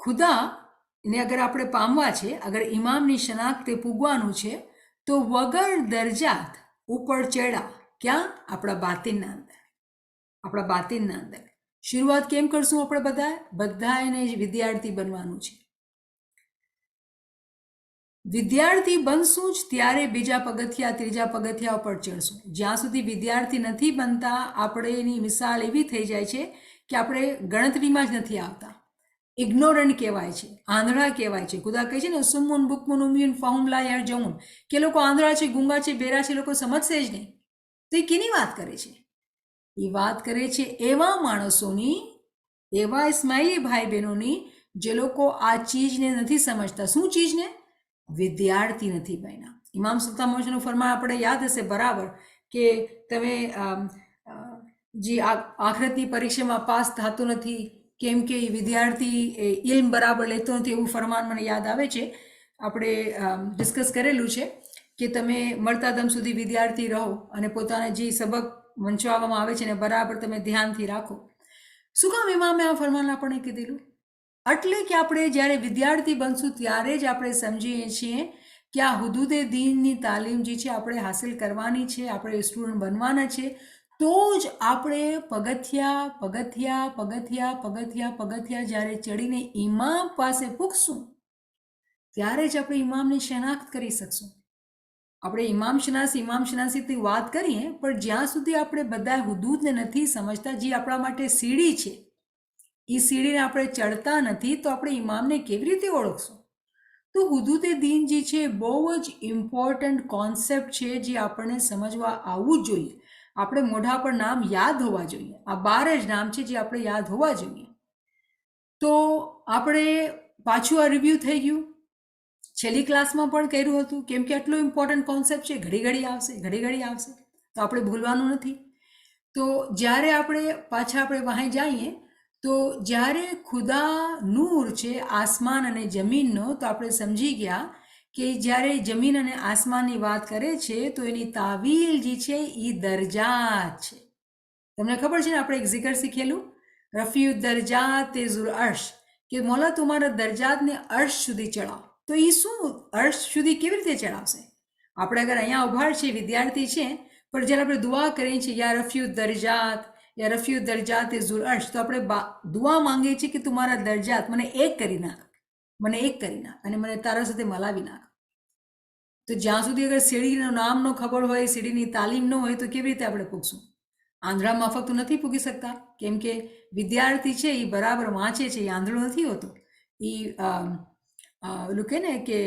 ખુદાને અગર આપણે પામવા છે, અગર ઇમામની શનાખ્તે પૂગવાનું છે, તો વગર દરજાત ઉપર ચડ્યા ક્યાં? આપણા બાતિનના અંદર, આપણા બાતિનના અંદર. શરૂઆત કેમ કરશું? આપણે બધા એને વિદ્યાર્થી બનવાનું છે. વિદ્યાર્થી બનશું જ ત્યારે બીજા પગથિયા, ત્રીજા પગથિયા ઉપર ચડશું. જ્યાં સુધી વિદ્યાર્થી નથી બનતા, આપણે એની મિસાલ એવી થઈ જાય છે કે આપણે ગણતરીમાં જ નથી આવતા, ઇગ્નોરન્ટ કહેવાય છે, આંધળા કહેવાય છે. ખુદા કહે છે ને, સુમુન બુકમુન ઉમિયુન ફહુમ લા યરજઉન, કે લોકો આંધળા છે, ગુંગા છે, બેરા છે, લોકો સમજશે જ નહીં. તો એ કેની વાત કરે છે? એ વાત કરે છે એવા માણસોની, એવા ઇસ્માઇલી ભાઈ બહેનોની જે લોકો આ ચીજને નથી સમજતા. શું ચીજને? વિદ્યાર્થી નથી બન્યા. ઇમામ સુલ્તાન મોહમ્મદનું ફરમાન આપણે યાદ હશે બરાબર, કે તમે જે આખરતની પરીક્ષામાં પાસ થતો નથી કેમ કે વિદ્યાર્થી ઇલ્મ બરાબર લેતો નથી, એવું ફરમાન મને યાદ આવે છે. આપણે ડિસ્કસ કરેલું છે કે તમે મળતા દમ સુધી વિદ્યાર્થી રહો અને પોતાને જે સબક વંચાવવામાં આવે છે ને બરાબર તમે ધ્યાનથી રાખો. શું કામ ઇમામે આ ફરમાન આપણને કીધેલું? એટલે કે આપણે જ્યારે વિદ્યાર્થી બનશું ત્યારે જ આપણે સમજીએ છીએ કે આ હુદૂદે દીનની તાલીમ જે છે આપણે હાસિલ કરવાની છે, આપણે સ્ટુડન્ટ બનવાના છે. તો જ આપણે પગથિયા પગથિયા પગથિયા પગથિયા પગથિયા જ્યારે ચડીને ઇમામ પાસે પૂગશું ત્યારે જ આપણે ઇમામની શનાખ્ત કરી શકશું. આપણે ઇમામ શનાસીથી વાત કરીએ, પણ જ્યાં સુધી આપણે બધા હુદૂદને નથી સમજતા, જે આપણા માટે સીડી છે, એ સીડીને આપણે ચડતા નથી, તો આપણે ઇમામને કેવી રીતે ઓળખશું? તો હુદૂદે દીન જે છે બહુ જ ઇમ્પોર્ટન્ટ કોન્સેપ્ટ છે, જે આપણને સમજવા આવવું જ જોઈએ. આપણે મોઢા પર નામ યાદ હોવા જોઈએ. આ 12 જ નામ છે જે આપણે યાદ હોવા જોઈએ. તો આપણે પાછું આ રિવ્યૂ થઈ ગયું. છેલ્લી ક્લાસમાં પણ કર્યું હતું, કેમ કે આટલો ઇમ્પોર્ટન્ટ કોન્સેપ્ટ છે. ઘડી ઘડી આવશે તો આપણે ભૂલવાનું નથી. તો જ્યારે આપણે પાછા આપણે વાહે જઈએ, તો જ્યારે ખુદા નૂર છે આસમાન અને જમીનનો, તો આપણે સમજી ગયા કે જ્યારે જમીન અને આસમાનની વાત કરે છે તો એની તાવીલ જે છે એ દરજાત છે. તમને ખબર છે ને, આપણે એક zikr શીખેલું, રફીઉ દરજાત ઝુલ અર્શ, કે મોલા તમારા દરજાતને અર્શ સુધી ચડાવો. તો એ શું અર્શ સુધી કેવી રીતે ચડાવશે? આપણે અગર અહીંયા ઉભા છે, વિદ્યાર્થી છે, પણ જ્યારે આપણે દુઆ કરીએ છીએ યા રફીઉ દરજાત, યા રફીઉ દરજાત ઝુલ અર્શ, તો આપણે દુઆ માંગીએ છીએ કે તમારા દરજાત મને એક કરી નાખ, અને મને તારા સાથે મલાવી નાખ. તો જ્યાં સુધી અગર સીડીનું નામ ન ખબર હોય, સીડીની તાલીમ ન હોય, તો કેવી રીતે આપણે પૂગશું? આંધળા માફક તો નથી પૂગી શકતા, કેમ કે વિદ્યાર્થી છે એ બરાબર વાંચે છે, એ આંધળો નથી હોતો. એ ઓલું કહે ને કે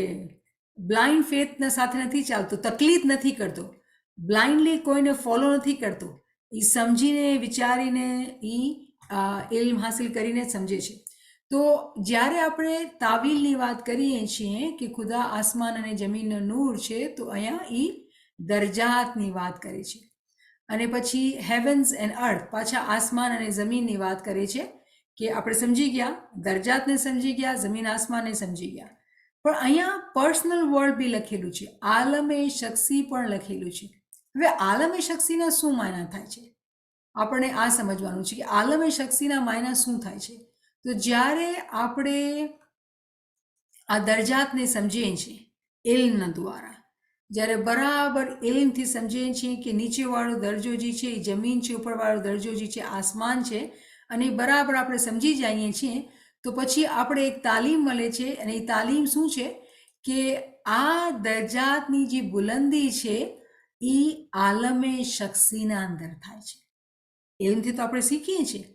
બ્લાઇન્ડ ફેથના સાથે નથી ચાલતો, તકલીફ નથી કરતો, બ્લાઇન્ડલી કોઈને ફોલો નથી કરતો. એ સમજીને વિચારીને એ ઇલ્મ હાસિલ કરીને સમજે છે. તો જ્યારે આપણે તાવીલની વાત કરીએ છીએ કે ખુદા આસમાન અને જમીનનો નૂર છે, તો અહીંયા એ દરજાતની વાત કરે છે. અને પછી હેવન્સ એન્ડ અર્થ, પાછા આસમાન અને જમીનની વાત કરે છે. કે આપણે સમજી ગયા, દરજાતને સમજી ગયા, જમીન આસમાનને સમજી ગયા. પણ અહીંયા પર્સનલ વર્ડ બી લખેલું છે, આલમે શખ્સી પણ લખેલું છે. હવે આલમે શખ્સીના શું માયના થાય છે? આપણે આ સમજવાનું છે કે આલમે શખ્સીના માયના શું થાય છે. તો જ્યારે આપણે આ દરજાતને સમજીએ છીએ ઇલ્મના દ્વારા, જ્યારે બરાબર ઇલ્મથી સમજીએ છીએ કે નીચેવાળો દરજ્જો જે છે એ જમીન છે, ઉપરવાળો દરજ્જો જે છે આસમાન છે, અને બરાબર આપણે સમજી જઈએ છીએ, તો પછી આપણે એક તાલીમ મળે છે. અને એ તાલીમ શું છે કે આ દરજાતની જે બુલંદી છે એ આલમે શખ્સીના અંદર થાય છે. ઇલ્મથી તો આપણે શીખીએ છીએ,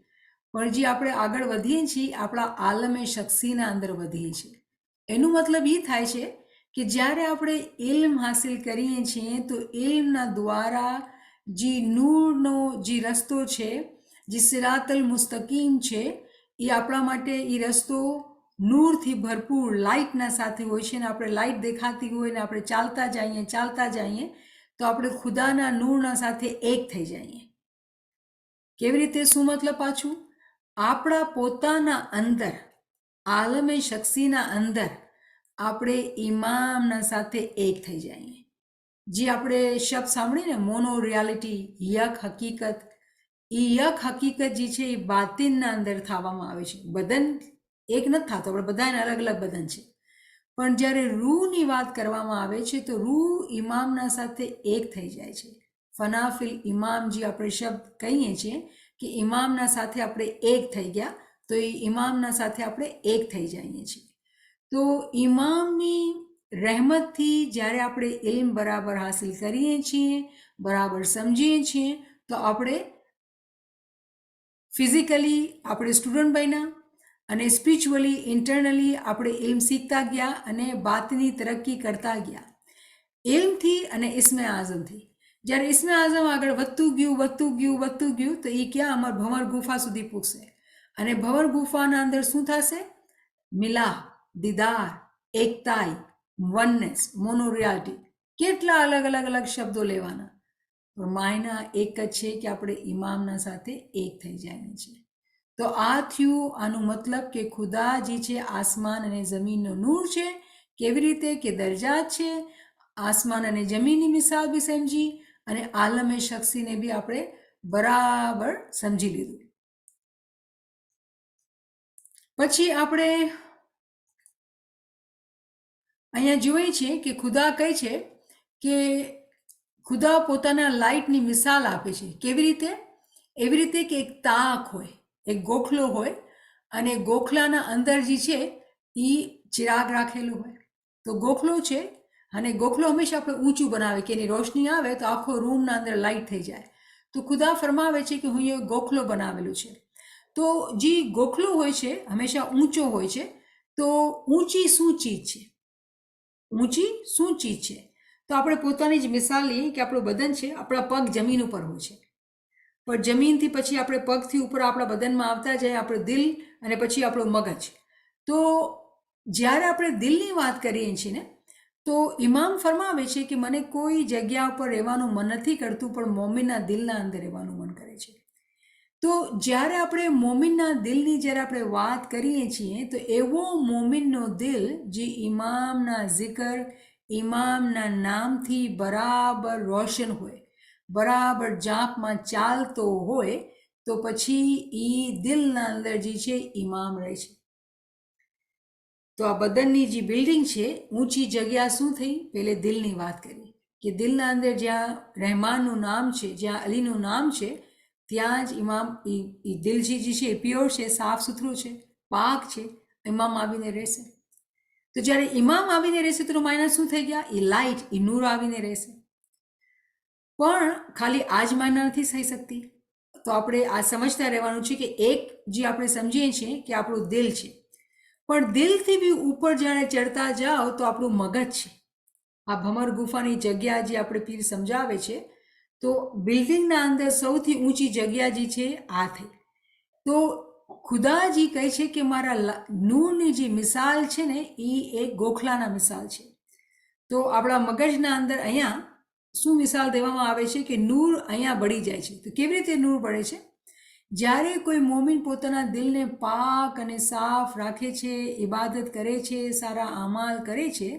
પણ જે આપણે આગળ વધીએ છીએ આપણા આલમે શખ્સીના અંદર વધીએ છીએ. એનું મતલબ એ થાય છે કે જ્યારે આપણે ઇલ્મ હાસિલ કરીએ છીએ, તો ઇલ્મના દ્વારા જે નૂરનો જે રસ્તો છે, જે સિરાતલ મુસ્તકીમ છે, એ આપણા માટે એ રસ્તો નૂરથી ભરપૂર લાઇટના સાથે હોય છે. ને આપણે લાઇટ દેખાતી હોય ને આપણે ચાલતા જઈએ, તો આપણે ખુદાના નૂરના સાથે એક થઈ જઈએ. કેવી રીતે? શું મતલબ? પાછું આપણા પોતાના અંદર, આલમે શખ્સીના અંદર આપણે ઇમામના સાથે એક થઈ જઈએ. જે આપણે શબ્દ સાંભળીને મોનો રિયાલિટી, યક હકીકત, એ યક હકીકત જે છે એ બાતિનના અંદર થવામાં આવે છે. બદન એક નથી થતો, આપણે બધાને અલગ અલગ બદન છે, પણ જ્યારે રૂહની વાત કરવામાં આવે છે તો રૂહ ઇમામના સાથે એક થઈ જાય છે. ફનાફિલ ઇમામ જે આપણે શબ્દ કહીએ છીએ કે ઇમામના સાથે આપણે એક થઈ ગયા, તો એ ઇમામના સાથે આપણે એક થઈ જઈએ છીએ. તો ઇમામની રહેમતથી જ્યારે આપણે ઇલ્મ બરાબર હાસિલ કરીએ છીએ, બરાબર સમજીએ છીએ, તો આપણે ફિઝિકલી આપણે સ્ટુડન્ટ બન્યા અને સ્પિરિચ્યુઅલી ઇન્ટરનલી આપણે ઇલ્મ શીખતા ગયા અને બાતની તરક્કી કરતા ગયા ઇલ્મથી અને ઇસ્મે આઝમથી. જ્યારે ઇસ્મે આઝમ આગળ વધતું ગયું તો એ ક્યાં? અમાર ભંવર ગુફા સુધી પૂછશે. અને ભંવર ગુફાના અંદર શું થશે? મિલાહ, દીદાર, એકતાઈ, વનનેસ, મોનોરિયાલિટી, કેટલા અલગ અલગ અલગ શબ્દો લેવાના, પણ માયના એક જ છે કે આપણે ઇમામના સાથે એક થઈ જાય છે. તો આ થયું આનું મતલબ કે ખુદા જે છે આસમાન અને જમીનનો નૂર છે. કેવી રીતે? કે દરજાત છે. આસમાન અને જમીનની મિસાલ બી સમજી અને આલમે શખ્સીને બી આપણે બરાબર સમજી લીધું. પછી આપણે અહીંયા જોઈએ છીએ કે ખુદા કહે છે કે ખુદા પોતાના લાઇટની મિસાલ આપે છે. કેવી રીતે? એવી રીતે કે એક તાક હોય, એક ગોખલો હોય અને ગોખલાના અંદર જે છે એ ચિરાગ રાખેલો હોય. તો ગોખલો છે અને ગોખલો હંમેશા આપણે ઊંચું બનાવે કે એની રોશની આવે તો આખો રૂમના અંદર લાઇટ થઈ જાય. તો ખુદા ફરમાવે છે કે હું એ ગોખલો બનાવેલું છે. તો જે ગોખલો હોય છે હંમેશા ઊંચો હોય છે. તો ઊંચી શું ચીજ છે? ઊંચી શું ચીજ છે? તો આપણે પોતાની જ મિસાલ લઈએ કે આપણું બદન છે, આપણા પગ જમીન ઉપર હોય છે, પણ જમીનથી પછી આપણે પગથી ઉપર આપણા બદનમાં આવતા જાય આપણે દિલ અને પછી આપણું મગજ. તો જ્યારે આપણે દિલની વાત કરીએ છીએ ને, તો ઇમામ ફરમાવે છે કે મને કોઈ જગ્યા ઉપર રહેવાનું મન નથી કરતું, પણ મોમિનના દિલના અંદર રહેવાનું મન કરે છે. તો જ્યારે આપણે મોમિનના દિલની જ્યારે આપણે વાત કરીએ છીએ તો એવો મોમિનનો દિલ જે ઇમામના zikr, ઇમામના નામથી બરાબર રોશન હોય, બરાબર જાપમાં ચાલતો હોય, તો પછી એ દિલના અંદર જે છે ઇમામ રહે છે. તો આ બદનની જે બિલ્ડિંગ છે, ઊંચી જગ્યા શું થઈ? પહેલે દિલની વાત કરી કે દિલના અંદર જ્યાં રહેમાનનું નામ છે, જ્યાં અલીનું નામ છે, ત્યાં જ ઇમામ એ દિલ જે છે એ પ્યોર છે, સાફ સુથરું છે, પાક છે, ઇમામ આવીને રહેશે. તો જ્યારે ઇમામ આવીને રહેશે તો માયના શું થઈ ગયા? એ લાઇટ, એ નૂર આવીને રહેશે. પણ ખાલી આ જ માયના નથી થઈ શકતી. તો આપણે આ સમજતા રહેવાનું છે કે એક જે આપણે સમજીએ છીએ કે આપણું દિલ છે, પણ દિલથી બી ઉપર જ્યારે ચડતા જાઓ તો આપણું મગજ છે. આ ભમર ગુફાની જગ્યા જે આપણે પીર સમજાવે છે, તો બિલ્ડિંગના અંદર સૌથી ઊંચી જગ્યા જે છે આ થઈ. તો ખુદાજી કહે છે કે મારા નૂરની જે મિસાલ છે ને એ એક ગોખલાના મિસાલ છે. તો આપણા મગજના અંદર અહીંયા શું મિસાલ દેવામાં આવે છે કે નૂર અહીંયા બળી જાય છે. તો કેવી રીતે નૂર બળે છે? જ્યારે કોઈ મોમિન પોતાના દિલને પાક અને સાફ રાખે છે, ઇબાદત કરે છે, સારા અમાલ કરે છે,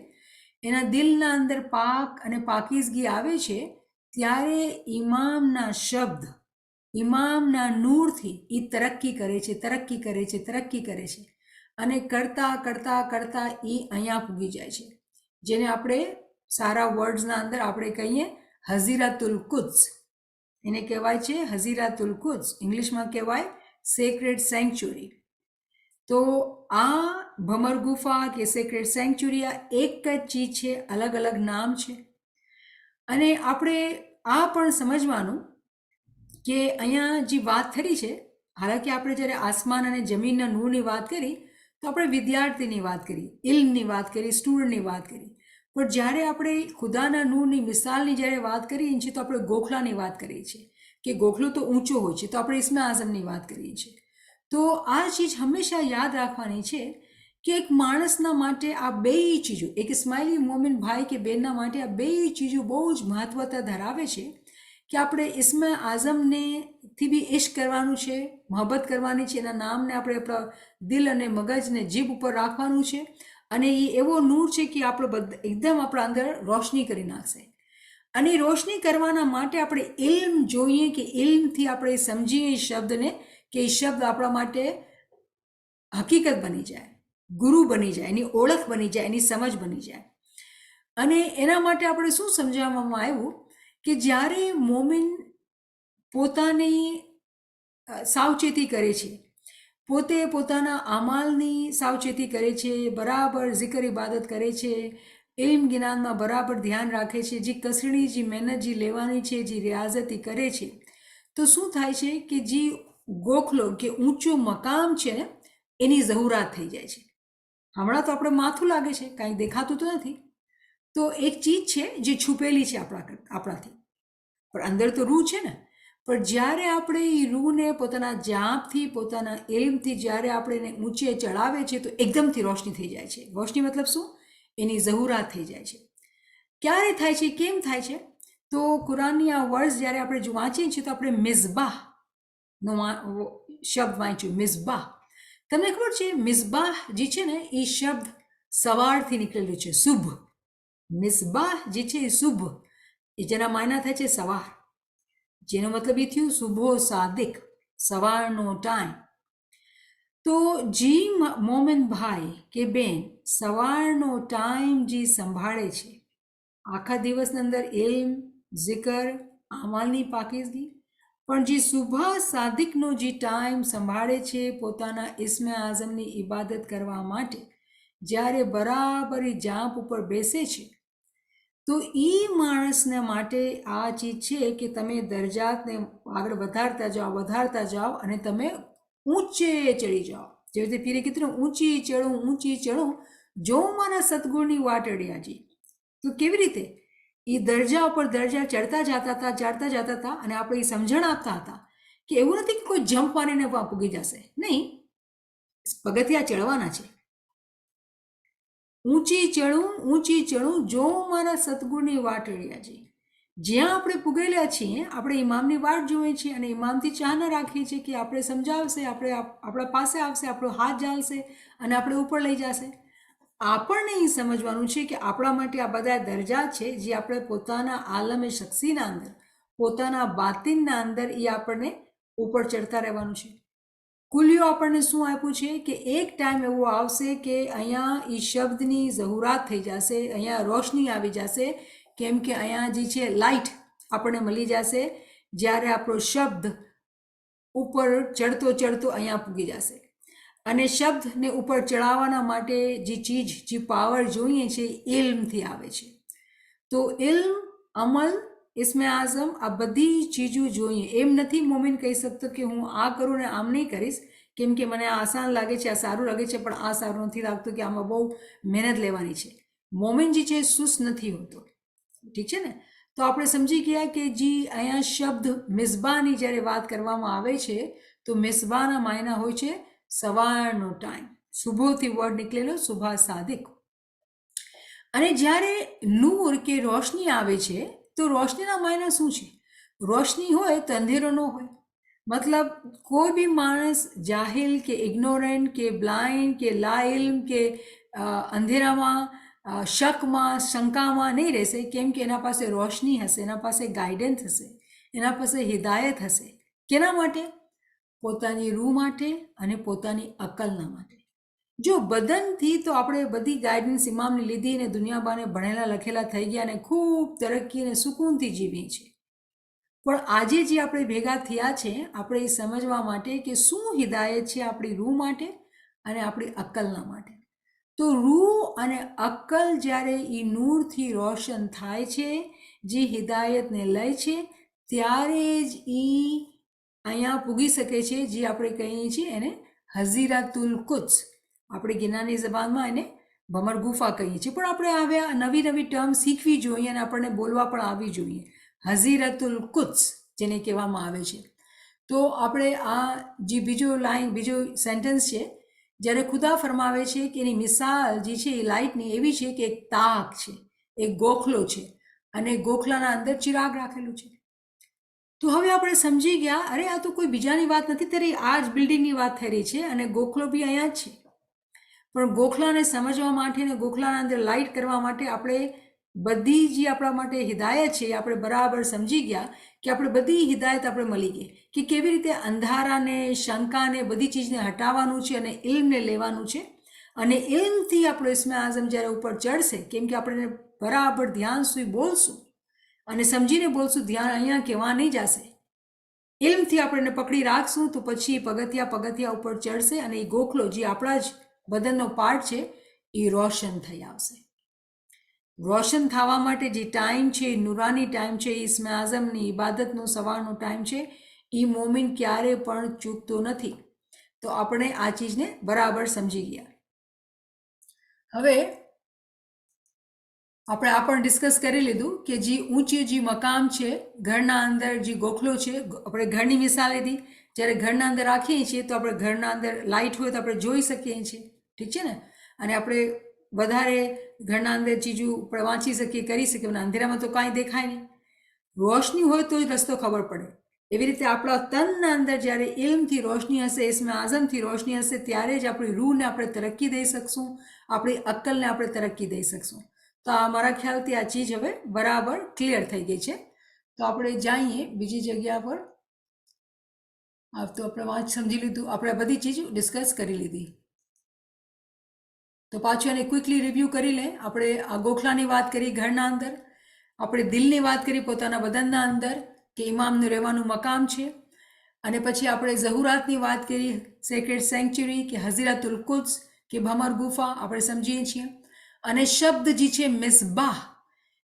એના દિલના અંદર પાક અને પાકીઝગી આવે છે, ત્યારે ઇમામના શબ્દ, ઇમામના નૂરથી એ તરક્કી કરે છે અને કરતા કરતા કરતા એ અહીંયા પૂગી જાય છે, જેને આપણે સારા વર્ડ્સના અંદર આપણે કહીએ હઝીરાતુલ કુદ્સ. એને કહેવાય છે હઝીરાતુલ કુદ્સ, ઇંગ્લિશમાં કહેવાય સેક્રેડ સેન્ચ્યુરી. તો આ ભમર ગુફા કે સેક્રેડ સેન્ચ્યુરી આ એક જ ચીજ છે, અલગ અલગ નામ છે. અને આપણે આ પણ સમજવાનું કે અહીંયા જે વાત થઈ છે, હાલાકી આપણે જ્યારે આસમાન અને જમીનના નૂરની વાત કરી તો આપણે વિદ્યાર્થીની વાત કરી, ઇલ્મની વાત કરી, સ્ટુડન્ટની વાત કરી, પણ જ્યારે આપણે ખુદાના નૂરની મિસાલની જ્યારે વાત કરીએ છીએ તો આપણે ગોખલાની વાત કરીએ છીએ કે ગોખલો તો ઊંચો હોય છે, તો આપણે ઇસ્મે આઝમની વાત કરીએ છીએ. તો આ ચીજ હંમેશા યાદ રાખવાની છે કે એક માણસના માટે આ બે ચીજો, એક સ્માઇલી મોમેન્ટ ભાઈ કે બહેનના માટે આ બે ચીજો બહુ જ મહત્વતા ધરાવે છે કે આપણે ઇસ્મે આઝમને થી બી ઇશ્ક કરવાનું છે, મોહબ્બત કરવાની છે, એના નામને આપણે આપણા દિલ અને મગજને જીભ ઉપર રાખવાનું છે, અને એ એવો નૂર છે કે આપણે એકદમ આપણા અંદર રોશની કરી નાખશે. અને રોશની કરવાના માટે આપણે ઇલ્મ જોઈએ કે ઇલ્મથી આપણે સમજીએ એ શબ્દને, કે એ શબ્દ આપણા માટે હકીકત બની જાય, ગુરુ બની જાય, એની ઓળખ બની જાય, એની સમજ બની જાય. અને એના માટે આપણે શું સમજાવવામાં આવ્યું કે જ્યારે મોમિન પોતાની સાવચેતી કરે છે, પોતે પોતાના અમાલની સાવચેતી કરે છે, બરાબર zikr ઇબાદત કરે છે, ઇલ્મ જ્ઞાનમાં બરાબર ધ્યાન રાખે છે, જે કસરણી જે મહેનત જે લેવાની છે, જે રિયાઝતી કરે છે, તો શું થાય છે કે જે ગોખલો કે ઊંચું મકામ છે ને એની જરૂરિયાત થઈ જાય છે. હમણાં તો આપણે માથું લાગે છે, કાંઈ દેખાતું તો નથી, તો એક ચીજ છે જે છુપેલી છે આપણાથી, પણ અંદર તો રૂહ છે ને. પણ જ્યારે આપણે એ રૂહને પોતાના જાપથી, પોતાના ઇલ્મથી જ્યારે આપણે એને ઊંચે ચડાવે છે તો એકદમથી રોશની થઈ જાય છે. રોશની મતલબ શું? એની જરૂરિયાત થઈ જાય છે. ક્યારે થાય છે, કેમ થાય છે? તો કુરાનની આ વર્સ જ્યારે આપણે વાંચીએ છીએ તો આપણે મિસબાહનો શબ્દ વાંચ્યું, મિસબાહ. તમને ખબર છે મિસબાહ જે છે ને એ શબ્દ સવારથી નીકળેલું છે, શુભ. મિસબાહ જે છે એ શુભ, એ જેના માયના થાય છે સવાર, જેનો મતલબ એ થયું સુબહો સાદિક, સવારનો ટાઈમ. તો જી મોમેન ભાઈ કે બેન સવારનો ટાઈમ જે સંભાળે છે, આખા દિવસની અંદર ઇલ્મ, zikr, અમાલની પાકીઝગી, પણ જે સુબહ સાદિકનો જે ટાઈમ સંભાળે છે પોતાના ઇસ્મે આઝમની ઇબાદત કરવા માટે, જ્યારે બરાબર એ જાપ ઉપર બેસે છે, તો એ માણસને માટે આ ચીજ છે કે તમે દરજાતને આગળ વધારતા જાઓ અને તમે ઊંચે ચડી જાઓ. જેવી રીતે પીરે કીધું ને, ઊંચી ચડું જો મારા સદગુણની વાટડિયાજી. તો કેવી રીતે એ દરજા ઉપર દરજા ચડતા જતા હતા અને આપણે એ સમજણ આપતા હતા કે એવું નથી કે કોઈ જમ્પ મારીને પૂગી જશે, નહીં, પગથિયા ચડવાના છે. ઊંચી ચડું જો મારા સદગુણની વાટડિયાજી. જ્યાં આપણે પુગેલા છીએ, આપણે ઇમામની વાટ જોઈએ છીએ અને ઇમામથી ચાહના રાખીએ છીએ કે આપણે સમજાવશે, આપણા પાસે આવશે, આપણો હાથ ઝાલશે અને આપણે ઉપર લઈ જશે. આપણને એ સમજવાનું છે કે આપણા માટે આ બધા દરજા છે જે આપણે પોતાના આલમે શખ્સીના અંદર, પોતાના બાતિનના અંદર એ આપણને ઉપર ચડતા રહેવાનું છે. કુલિયો આપણને શું આપ્યું છે કે એક ટાઈમ એવો આવશે કે અહીંયા એ શબ્દની જરૂરિયાત થઈ જશે, અહીંયા રોશની આવી જશે, કેમ કે અહીંયા જે છે લાઇટ આપણને મળી જશે જ્યારે આપણો શબ્દ ઉપર ચડતો અહીંયા પૂગી જશે. અને શબ્દને ઉપર ચડાવવાના માટે જે ચીજ, જે પાવર જોઈએ છે ઇલ્મથી આવે છે. તો ઇલ્મ, અમલ, ઇસ્મે આઝમ, આ બધી ચીજો જોઈએ. એમ નથી મોમિન કહી શકતો કે હું આ કરું ને આમ નહીં કરીશ, કેમ કે મને આ આસાન લાગે છે, આ સારું લાગે છે, પણ આ સારું નથી લાગતું, કે આમાં બહુ મહેનત લેવાની છે. મોમિન જે છે સુસ્ત નથી હોતો, ઠીક છે ને. તો આપણે સમજી ગયા કે જે અહીંયા શબ્દ મિસબાની જ્યારે વાત કરવામાં આવે છે તો મિસબાના માયના હોય છે સવારનો ટાઈમ, સુબહથી વર્ડ નીકળેલો, સુબહ સાદિક. અને જ્યારે નૂર કે રોશની આવે છે તો રોશનીના માયના શું છે? રોશની હોય તો અંધેરો ન હોય. મતલબ કોઈ બી માણસ જાહિલ કે ઇગ્નોરન્ટ કે બ્લાઇન્ડ કે લાઇલ્મ કે અંધેરામાં, શકમાં, શંકામાં નહીં રહેશે, કેમ કે એના પાસે રોશની હશે, એના પાસે ગાઈડન્સ હશે, એના પાસે હિદાયત હશે. કેના માટે? પોતાની રૂહ માટે અને પોતાની અક્કલના માટે. જો બદનથી તો આપણે બધી ગાઈડન્સ ઇમામની લીધી અને દુનિયાબાને ભણેલા લખેલા થઈ ગયા અને ખૂબ તરક્કી અને સુકૂનથી જીવીએ છીએ. પણ આજે જે આપણે ભેગા થયા છે, આપણે એ સમજવા માટે કે શું હિદાયત છે આપણી રૂહ માટે અને આપણી અક્કલના માટે. તો રૂહ અને અક્કલ જ્યારે એ નૂરથી રોશન થાય છે, જે હિદાયતને લે છે, ત્યારે જ એ અહીંયા પૂગી શકે છે, જે આપણે કહીએ છીએ એને હઝીરાતુલ કુદ્સ. આપણે ગિનાની જબાનમાં એને ભમર ગુફા કહીએ છીએ, પણ આપણે આવ્યા નવી ટર્મ શીખવી જોઈએ અને આપણને બોલવા પણ આવવી જોઈએ. હઝીરાતુલ કુદ્સ જેને કહેવામાં આવે છે. તો આપણે આ જે બીજો સેન્ટેન્સ છે જ્યારે ખુદા ફરમાવે છે કે એની મિસાલ જે છે એ લાઇટની એવી છે કે એક તાક છે, એક ગોખલો છે, અને ગોખલાના અંદર ચિરાગ રાખેલું છે. તો હવે આપણે સમજી ગયા, અરે આ તો કોઈ બીજાની વાત નથી થઈ રહી, આ જ બિલ્ડિંગની વાત થઈ રહી છે અને ગોખલો બી અહીંયા જ છે. પણ ગોખલાને સમજવા માટે અને ગોખલાના અંદર લાઇટ કરવા માટે આપણે બધી જે આપણા માટે હિદાયત છે આપણે બરાબર સમજી ગયા કે આપણે બધી હિદાયત આપણે મળી ગઈ કે કેવી રીતે અંધારાને, શંકાને, બધી ચીજને હટાવવાનું છે અને ઇલ્મને લેવાનું છે. અને ઇલ્મથી આપણો ઇસ્મે આઝમ જ્યારે ઉપર ચડશે, કેમ કે આપણે બરાબર ધ્યાન સુધી બોલશું અને સમજીને બોલશું, ધ્યાન અહીંયા કહેવા નહીં જશે, ઇલ્મથી આપણે પકડી રાખશું તો પછી પગથિયા ઉપર ચડશે અને એ ગોખલો જે આપણા જ બદનનો પાર્ટ છે એ રોશન થઈ આવશે. રોશન થવા માટે જે ટાઈમ છે, નુરાની ટાઈમ છે, ઇસ્મે આઝમની ઇબાદતનો સવારનો ટાઈમ છે, એ મોમિન ક્યારે પણ ચૂકતો નથી. તો આપણે આ ચીજને બરાબર સમજી ગયા. હવે આપણે આ પણ ડિસ્કસ કરી લીધું કે જે ઊંચી જે મકામ છે ઘરના અંદર, જે ગોખલો છે, આપણે ઘરની મિસાલ લીધી. જ્યારે ઘરના અંદર રાખીએ છીએ તો આપણે ઘરના અંદર લાઇટ હોય તો આપણે જોઈ શકીએ છીએ, ઠીક છે ને, અને આપણે વધારે ઘરના અંદર ચીજો આપણે વાંચી શકીએ, કરી શકીએ. અને અંધેરામાં તો કાંઈ દેખાય નહીં, રોશની હોય તો જ રસ્તો ખબર પડે. એવી રીતે આપણા તનના અંદર જ્યારે ઇલ્મથી રોશની હશે, ઇસ્મે આઝમથી રોશની હશે, ત્યારે જ આપણી રૂહને આપણે તરક્કી દઈ શકશું, આપણી અક્કલને આપણે તરક્કી દઈ શકશું. તો આ મારા ખ્યાલથી આ ચીજ હવે બરાબર ક્લિયર થઈ ગઈ છે. તો આપણે જઈએ બીજી જગ્યા પર. તો આપણે વાંચ સમજી લીધું, આપણે બધી ચીજ ડિસ્કસ કરી લીધી. તો પાછું એને ક્વિકલી રિવ્યૂ કરી લે. આપણે આ ગોખલાની વાત કરી ઘરના અંદર, આપણે દિલની વાત કરી પોતાના બદનના અંદર કે ઇમામનું રહેવાનું મકામ છે, અને પછી આપણે ઝહુરાતની વાત કરી, સેક્રેડ સેન્ચ્યુરી કે હઝીરાતુલ કુદ્સ કે ભમર ગુફા આપણે સમજીએ છીએ. અને શબ્દ જે છે મિસબાહ,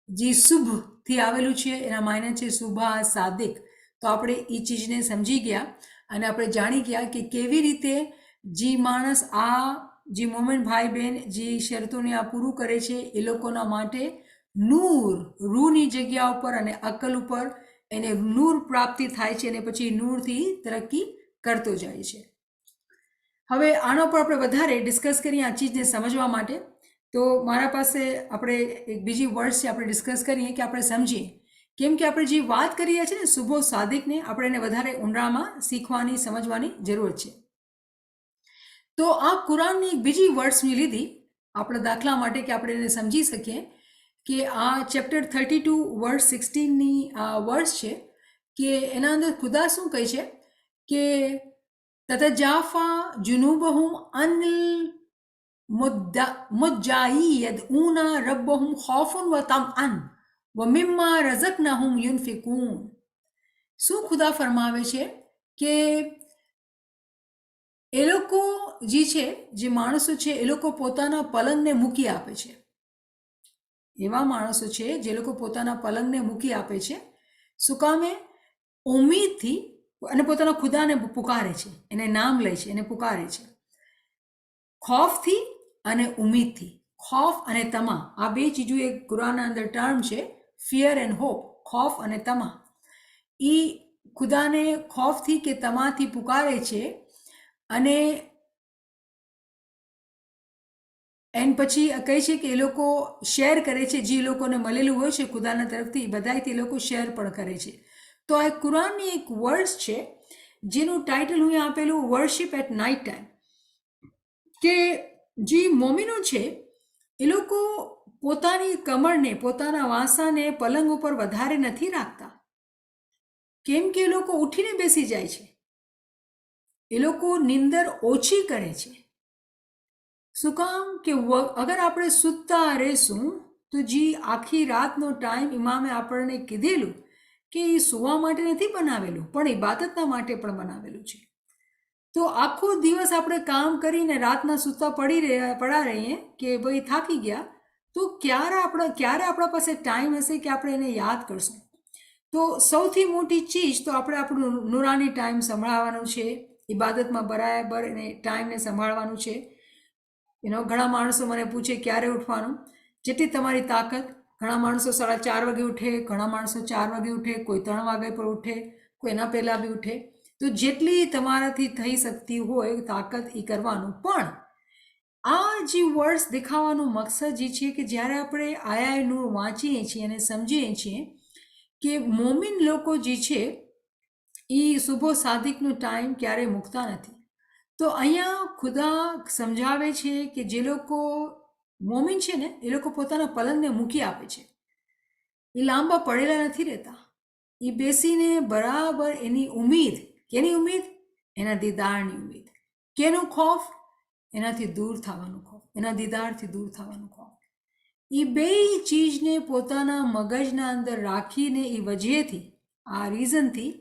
જે શુભથી આવેલું છે, એના માયને છે સુબા સાદિક. તો આપણે એ ચીજને સમજી ગયા અને આપણે જાણી ગયા કે કેવી રીતે જે માણસ આ જે મોમેન ભાઈ બહેન જે શરતોને આ પૂરું કરે છે એ લોકોના માટે નૂર, રૂની જગ્યા ઉપર અને અકલ ઉપર એને નૂર પ્રાપ્તિ થાય છે અને પછી નૂરથી તરક્કી કરતો જાય છે. હવે આના પર આપણે વધારે ડિસ્કસ કરીએ આ ચીજને સમજવા માટે. તો મારા પાસે આપણે એક બીજી વર્ડ્સ છે આપણે ડિસ્કસ કરીએ કે આપણે સમજીએ, કેમ કે આપણે જે વાત કરીએ છીએ ને સુબો સાદિકને આપણે એને વધારે ઊંડાણમાં શીખવાની, સમજવાની જરૂર છે. તો આ કુરાનની એક બીજી વર્ડ્સ મેં લીધી આપણા દાખલા માટે કે આપણે એને સમજી શકીએ કે આ ચેપ્ટર 32 વર્ડ 16ની વર્ડ્સ છે કે એના અંદર ખુદા શું કહે છે કે તતજાફા જુનુબહુમ અનિલ મુદ્જાઈ યદઉના રબ્બહુમ ખૌફન વ તમઅન વ મિમ્મા રઝકનાહુમ યુનફિકૂન. શું ખુદા ફરમાવે છે કે એ લોકો જે છે, જે માણસો છે, એ લોકો પોતાના પલંગને મૂકી આપે છે. એવા માણસો છે જે લોકો પોતાના પલંગને મૂકી આપે છે. શું કામે? ઉમ્મીદથી, અને પોતાના ખુદાને પુકારે છે, એને નામ લે છે, એને પુકારે છે. ખૌફથી અને ઉમ્મીદથી. ખૌફ અને તમા, આ બે ચીજો એક કુરાનના અંદર ટર્મ છે, ફિયર એન્ડ હોપ, ખૌફ અને તમા. એ ખુદાને ખૌફથી કે તમાથી પુકારે છે અને એન પછી કહે છે કે એ લોકો શેર કરે છે, જે લોકોને મળેલું હોય છે ખુદાના તરફથી બધાથી એ લોકો શેર પણ કરે છે. તો આ કુરાનની એક વર્ડ્સ છે જેનું ટાઇટલ હું આપેલું વર્શિપ એટ નાઇટ ટાઈમ. કે જે મોમિનો છે એ લોકો પોતાની કમરને, પોતાના વાંસાને પલંગ ઉપર વધારે નથી રાખતા, કેમ કે એ લોકો ઉઠીને બેસી જાય છે, એ લોકો નિંદર ઓછી કરે છે. શું કામ? કે અગર આપણે સૂતા રહેશું તો જે આખી રાતનો ટાઈમ ઇમામે આપણને કીધેલું કે એ સુવા માટે નથી બનાવેલું, પણ ઇબાદતના માટે પણ બનાવેલું છે. તો આખો દિવસ આપણે કામ કરીને રાતના સૂતા પડા રહીએ કે ભાઈ થાકી ગયા, તો ક્યારે આપણા પાસે ટાઈમ હશે કે આપણે એને યાદ કરશું? તો સૌથી મોટી ચીજ તો આપણે આપણું નુરાની ટાઈમ સંભાળવાનું છે, ઇબાદતમાં બરાબર એને ટાઈમને સંભાળવાનું છે. ઘણા માણસો મને પૂછે ક્યારે ઉઠવાનું, જેટલી તમારી તાકાત. ઘણા માણસો 4:30 વાગે ઉઠે, ઘણા માણસો 4 વાગે ઉઠે, કોઈ 3 વાગે પર ઉઠે, કોઈ એના પહેલાં બી ઉઠે. તો જેટલી તમારાથી થઈ શકતી હોય તાકાત એ કરવાનું. પણ આ જે વર્ડ્સ દેખાવાનો મકસદ જે છે કે જ્યારે આપણે આયા નૂર વાંચીએ છીએ અને સમજીએ છીએ કે મોમિન લોકો જે છે એ સુબહ સાદિકનો ટાઈમ ક્યારેય મૂકતા નથી. તો અહીંયા ખુદા સમજાવે છે કે જે લોકો મોમિન છે ને એ લોકો પોતાના પલંગને મૂકી આપે છે. એ લાંબા પડેલા નથી રહેતા. એ બેસીને બરાબર એની ઉમ્મીદ, કેની ઉમ્મીદ? એના દીદારની ઉમ્મીદ. કેનો ખોફ? એનાથી દૂર થવાનું ખોફ, એના દીદારથી દૂર થવાનું ખોફ. એ બે ચીજને પોતાના મગજના અંદર રાખીને એ વજહથી, આ રીઝનથી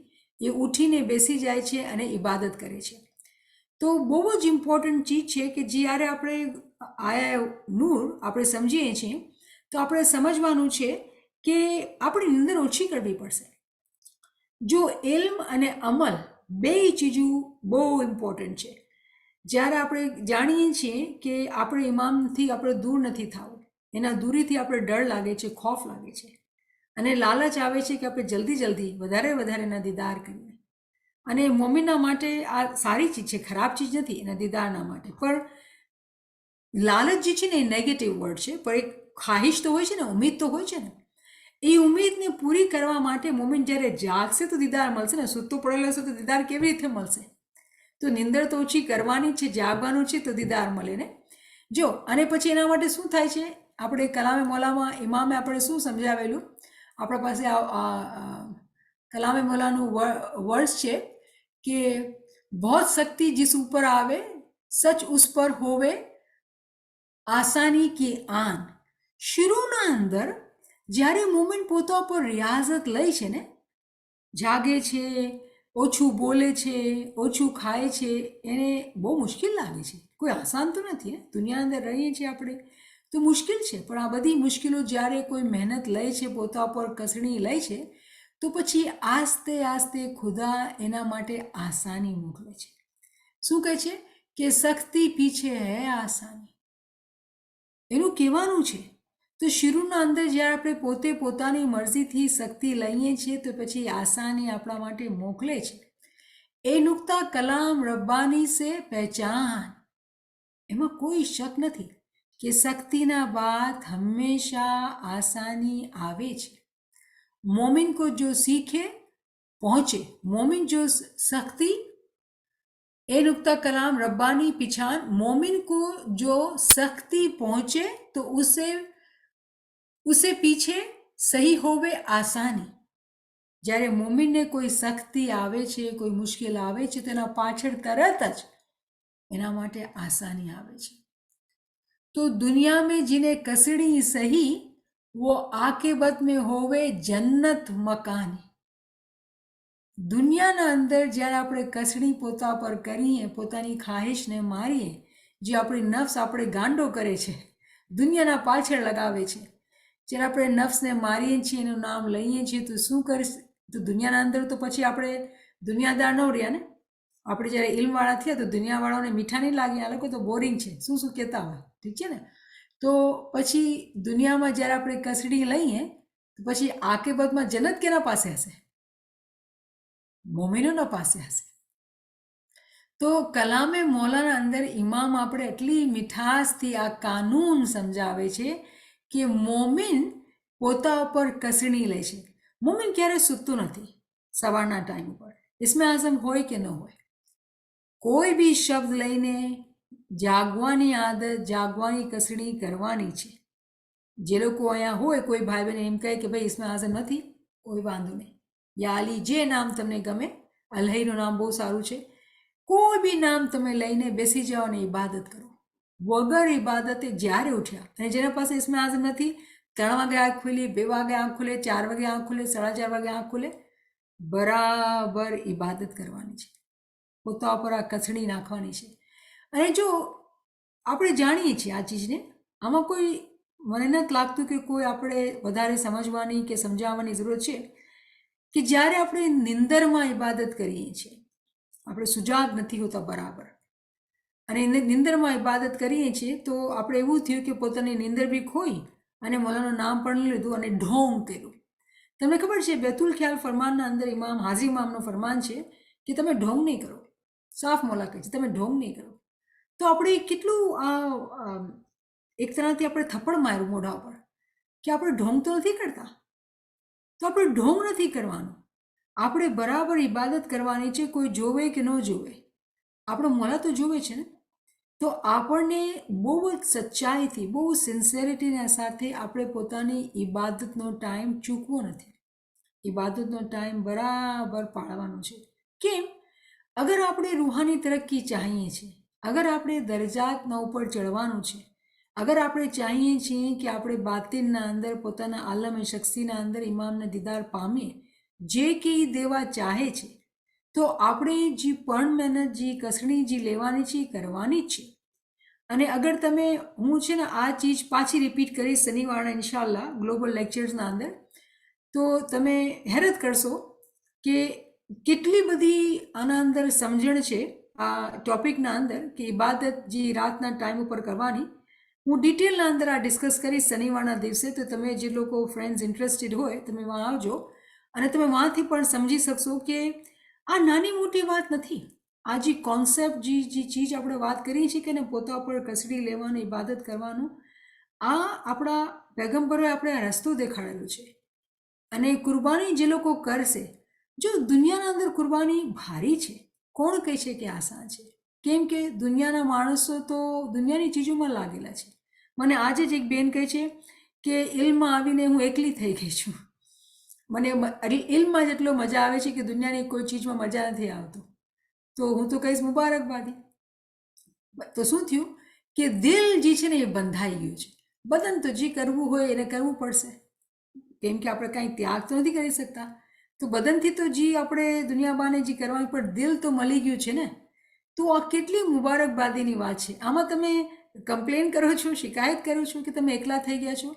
એ ઉઠીને બેસી જાય છે અને ઇબાદત કરે છે. તો બહુ જ ઇમ્પોર્ટન્ટ ચીજ છે કે જ્યારે આપણે આયા નૂર આપણે સમજીએ છીએ તો આપણે સમજવાનું છે કે આપણી નિંદર ઓછી કરવી પડશે. જો ઇલ્મ અને અમલ બે ચીજો બહુ ઇમ્પોર્ટન્ટ છે. જ્યારે આપણે જાણીએ છીએ કે આપણે ઇમામથી આપણે દૂર નથી થવું, એના દૂરીથી આપણે ડર લાગે છે, ખોફ લાગે છે અને લાલચ આવે છે કે આપણે જલ્દી વધારે એના દીદાર કરીએ. અને મોમિનના માટે આ સારી ચીજ છે, ખરાબ ચીજ નથી એના દીદારના માટે. પણ લાલચ જે છે ને એ નેગેટિવ વર્ડ છે, પણ એક ખ્વાહિશ તો હોય છે ને, ઉમ્મીદ તો હોય છે ને. એ ઉમ્મીદને પૂરી કરવા માટે મોમિન જ્યારે જાગશે તો દીદાર મળશે ને. સૂતો પડેલો હશે તો દીદાર કેવી રીતે મળશે? તો નિંદર તો ઓછી કરવાની છે, જાગવાનું છે તો દીદાર મળે ને. જો અને પછી એના માટે શું થાય છે? આપણે કલામે મોલામાં ઇમામે આપણે શું સમજાવેલું? આપણા પાસે કલામે મોલાનું વર્સ છે કે बहुत शक्ति जिस ऊपर आवे सच उस पर होवे आसानी की आन. शुरूના અંદર જ્યારે મોમિન પોતા પર રિયાઝત લે છે ને, જાગે છે, ઓછું બોલે છે, ઓછું ખાય છે, એને બહુ મુશ્કેલ લાગે છે. કોઈ આસાન તો નથી ને. દુનિયા અંદર રહીએ છીએ આપણે તો મુશ્કેલ છે, પણ આ બધી મુશ્કેલો જ્યારે કોઈ મહેનત લે છે, પોતા પર કસણી લે છે, તો પછી આસ્તે આસ્તે ખુદા એના માટે આસાની મોકલે છે. શું કહે છે કે સખ્તી પીછે હે આસાની, એનું કહેવાનું છે. તો શરૂના અંદર જ્યારે આપણે પોતે પોતાની મરજીથી શક્તિ લઈએ છીએ તો પછી આસાની આપણા માટે મોકલે છે. એ નુક્તા કલામ રબ્બાની સે પહેચાન, એમાં કોઈ શક નથી કે શક્તિના બાદ હંમેશા આસાની આવે છે. मोमिन को जो सीखे पहुंचे, मोमिन जो शक्ति ए नुक्ता कलाम रब्बानी पिछान, मोमिन को जो शक्ति पहुंचे तो उसे पीछे सही होवे आसानी. જ્યારે મોમિનને કોઈ શક્તિ આવે છે, કોઈ મુશ્કેલ આવે છે તો એના પાછળ તરત જ એના માટે આસાની આવે છે. તો દુનિયા में जिन्हें कसड़ी सही वो आकेबत में होवे जन्नत मकानी. દુનિયાના અંદર જ્યારે આપણે કસણી પોતા પર કરીએ, પોતાની ખ્વાહિશને મારીએ, જે આપણી નફ્સ આપણે ગાંડો કરે છે, દુનિયાના પાછળ લગાવે છે, જ્યારે આપણે નફ્સને મારીએ છીએ, એનું નામ લઈએ છીએ તો શું કરીશ? તો દુનિયાના અંદર તો પછી આપણે દુનિયાદાર ન રહ્યા ને. આપણે જ્યારે ઇલ્મવાળા થયા તો દુનિયાવાળાઓને મીઠા નહીં લાગે, આ લોકો તો બોરિંગ છે, શું કહેતા હોય, ઠીક છે ને. તો પછી દુનિયામાં જ્યારે આપણે કસડી લઈએ તો પછી આકેબતમાં જન્નત કેના પાસે હશે? મોમિનોના પાસે હશે. તો કલામે મૌલાના અંદર ઇમામ આપણે એટલી મીઠાશથી આ કાનૂન સમજાવે છે કે મોમિન પોતા પર કસણી લે છે. મોમિન ક્યારે સૂતું નથી સવારના ટાઈમ ઉપર, ઇસ્મે આઝમ હોય કે ન હોય. કોઈ બી શબ્દ લઈને જાગવાની આદત, જાગવાની કસણી કરવાની છે. જે લોકો અહીંયા હોય, કોઈ ભાઈ બહેન એમ કહે કે ભાઈ ઇસ્મે આઝમ નથી, કોઈ વાંધો નહીં. યા અલી, જે નામ તમને ગમે, અલ્લાહનું નામ બહુ સારું છે, કોઈ બી નામ તમે લઈને બેસી જાઓ અને ઇબાદત કરો. વગર ઇબાદતે જ્યારે ઉઠ્યા, અને જેના પાસે ઇસ્મે આઝમ નથી, 3 વાગે આંખ ખુલી, 2 વાગે આંખ ખુલે, 4 વાગે આંખ ખુલે, 4:30 વાગે આંખ ખુલે, બરાબર ઇબાદત કરવાની છે. પોતા પર આ કસણી નાખવાની છે. અને જો આપણે જાણીએ છીએ આ ચીજને, આમાં કોઈ મને નથી લાગતું કે કોઈ આપણે વધારે સમજવાની કે સમજાવવાની જરૂર છે કે જ્યારે આપણે નિંદરમાં ઇબાદત કરીએ છીએ, આપણે સુજાગ નથી હોતા બરાબર, અને નિંદરમાં ઇબાદત કરીએ છીએ તો આપણે એવું થયું કે પોતાની નિંદર બી ખોઈ અને મૌલાનું નામ પણ લીધું અને ઢોંગ કર્યું. તમને ખબર છે બેતુલ ખ્યાલ ફરમાનના અંદર ઇમામ હાજી ઇમામનો ફરમાન છે કે તમે ઢોંગ નહીં કરો. સાફ મોલા કહે છે તમે ઢોંગ નહીં કરો. તો આપણે કેટલું એક તરહથી આપણે થપ્પડ માર્યું મોઢા ઉપર કે આપણે ઢોંગ તો નથી કરતા. તો આપણે ઢોંગ નથી કરવાનું, આપણે બરાબર ઇબાદત કરવાની છે, કોઈ જોવે કે ન જોવે, આપણો મોલા તો જોવે છે ને. તો આપણને બહુ જ સચ્ચાઈથી, બહુ સિન્સિયરિટીના સાથે આપણે પોતાની ઇબાદતનો ટાઈમ ચૂકવો નથી. ઇબાદતનો ટાઈમ બરાબર પાળવાનો છે. કેમ? અગર આપણે રૂહાની તરક્કી ચાહીએ છીએ, અગર આપણે દરજાતના ઉપર ચડવાનું છે, અગર આપણે ચાહીએ છીએ કે આપણે બાતિનના અંદર પોતાના આલમ શખ્સીના અંદર ઇમામના દીદાર પામીએ, જે કે એ દેવા ચાહે છે, તો આપણે જે પણ મહેનત, જે કસણી જે લેવાની છે એ કરવાની જ છે. અને અગર તમે, હું છે ને આ ચીજ પાછી રિપીટ કરીશ શનિવારના ઇન્શાલ્લાહ ગ્લોબલ લેક્ચર્સના અંદર, તો તમે હેરત કરશો કે કેટલી બધી આના અંદર સમજણ છે આ ટોપિકના અંદર કે ઇબાદત જે રાતના ટાઈમ ઉપર કરવાની. હું ડિટેલના અંદર આ ડિસ્કસ કરીશ શનિવારના દિવસે. તો તમે જે લોકો ફ્રેન્ડ્સ ઇન્ટરેસ્ટેડ હોય તમે વાં આવજો અને તમે વાંથી પણ સમજી શકશો કે આ નાની મોટી વાત નથી. આ જે કોન્સેપ્ટ, જે ચીજ આપણે વાત કરીએ છીએ કે ને પોતા પર કસડી લેવાનું, ઇબાદત કરવાનું, આ આપણા પૈગંબરોએ આપણે આ રસ્તો દેખાડેલો છે. અને કુરબાની જે લોકો કરશે, જો દુનિયાના અંદર કુરબાની ભારી છે, કોણ કહે છે કે આસાન છે? કેમ કે દુનિયાના માણસો તો દુનિયાની ચીજોમાં લાગેલા છે. મને આજે જ એક બેન કહે છે કે ઇલ્મમાં આવીને હું એકલી થઈ ગઈ છું. મને ઇલ્મમાં જેટલો મજા આવે છે કે દુનિયાની કોઈ ચીજમાં મજા નથી આવતો. તો હું તો કહીશ મુબારકબાદી. તો શું થયું કે દિલ જે છે ને એ બંધાઈ ગયું છે. બદન તો જે કરવું હોય એને કરવું પડશે, કેમ કે આપણે કાંઈ ત્યાગ તો નથી કરી શકતા. તો બદનથી તો જે આપણે દુનિયાબાને જે કરવાનું, પણ દિલ તો મળી ગયું છે ને. તો આ કેટલી મુબારકબાદીની વાત છે. આમાં તમે કમ્પ્લેન કરો છો, શિકાયત કરો છો કે તમે એકલા થઈ ગયા છો.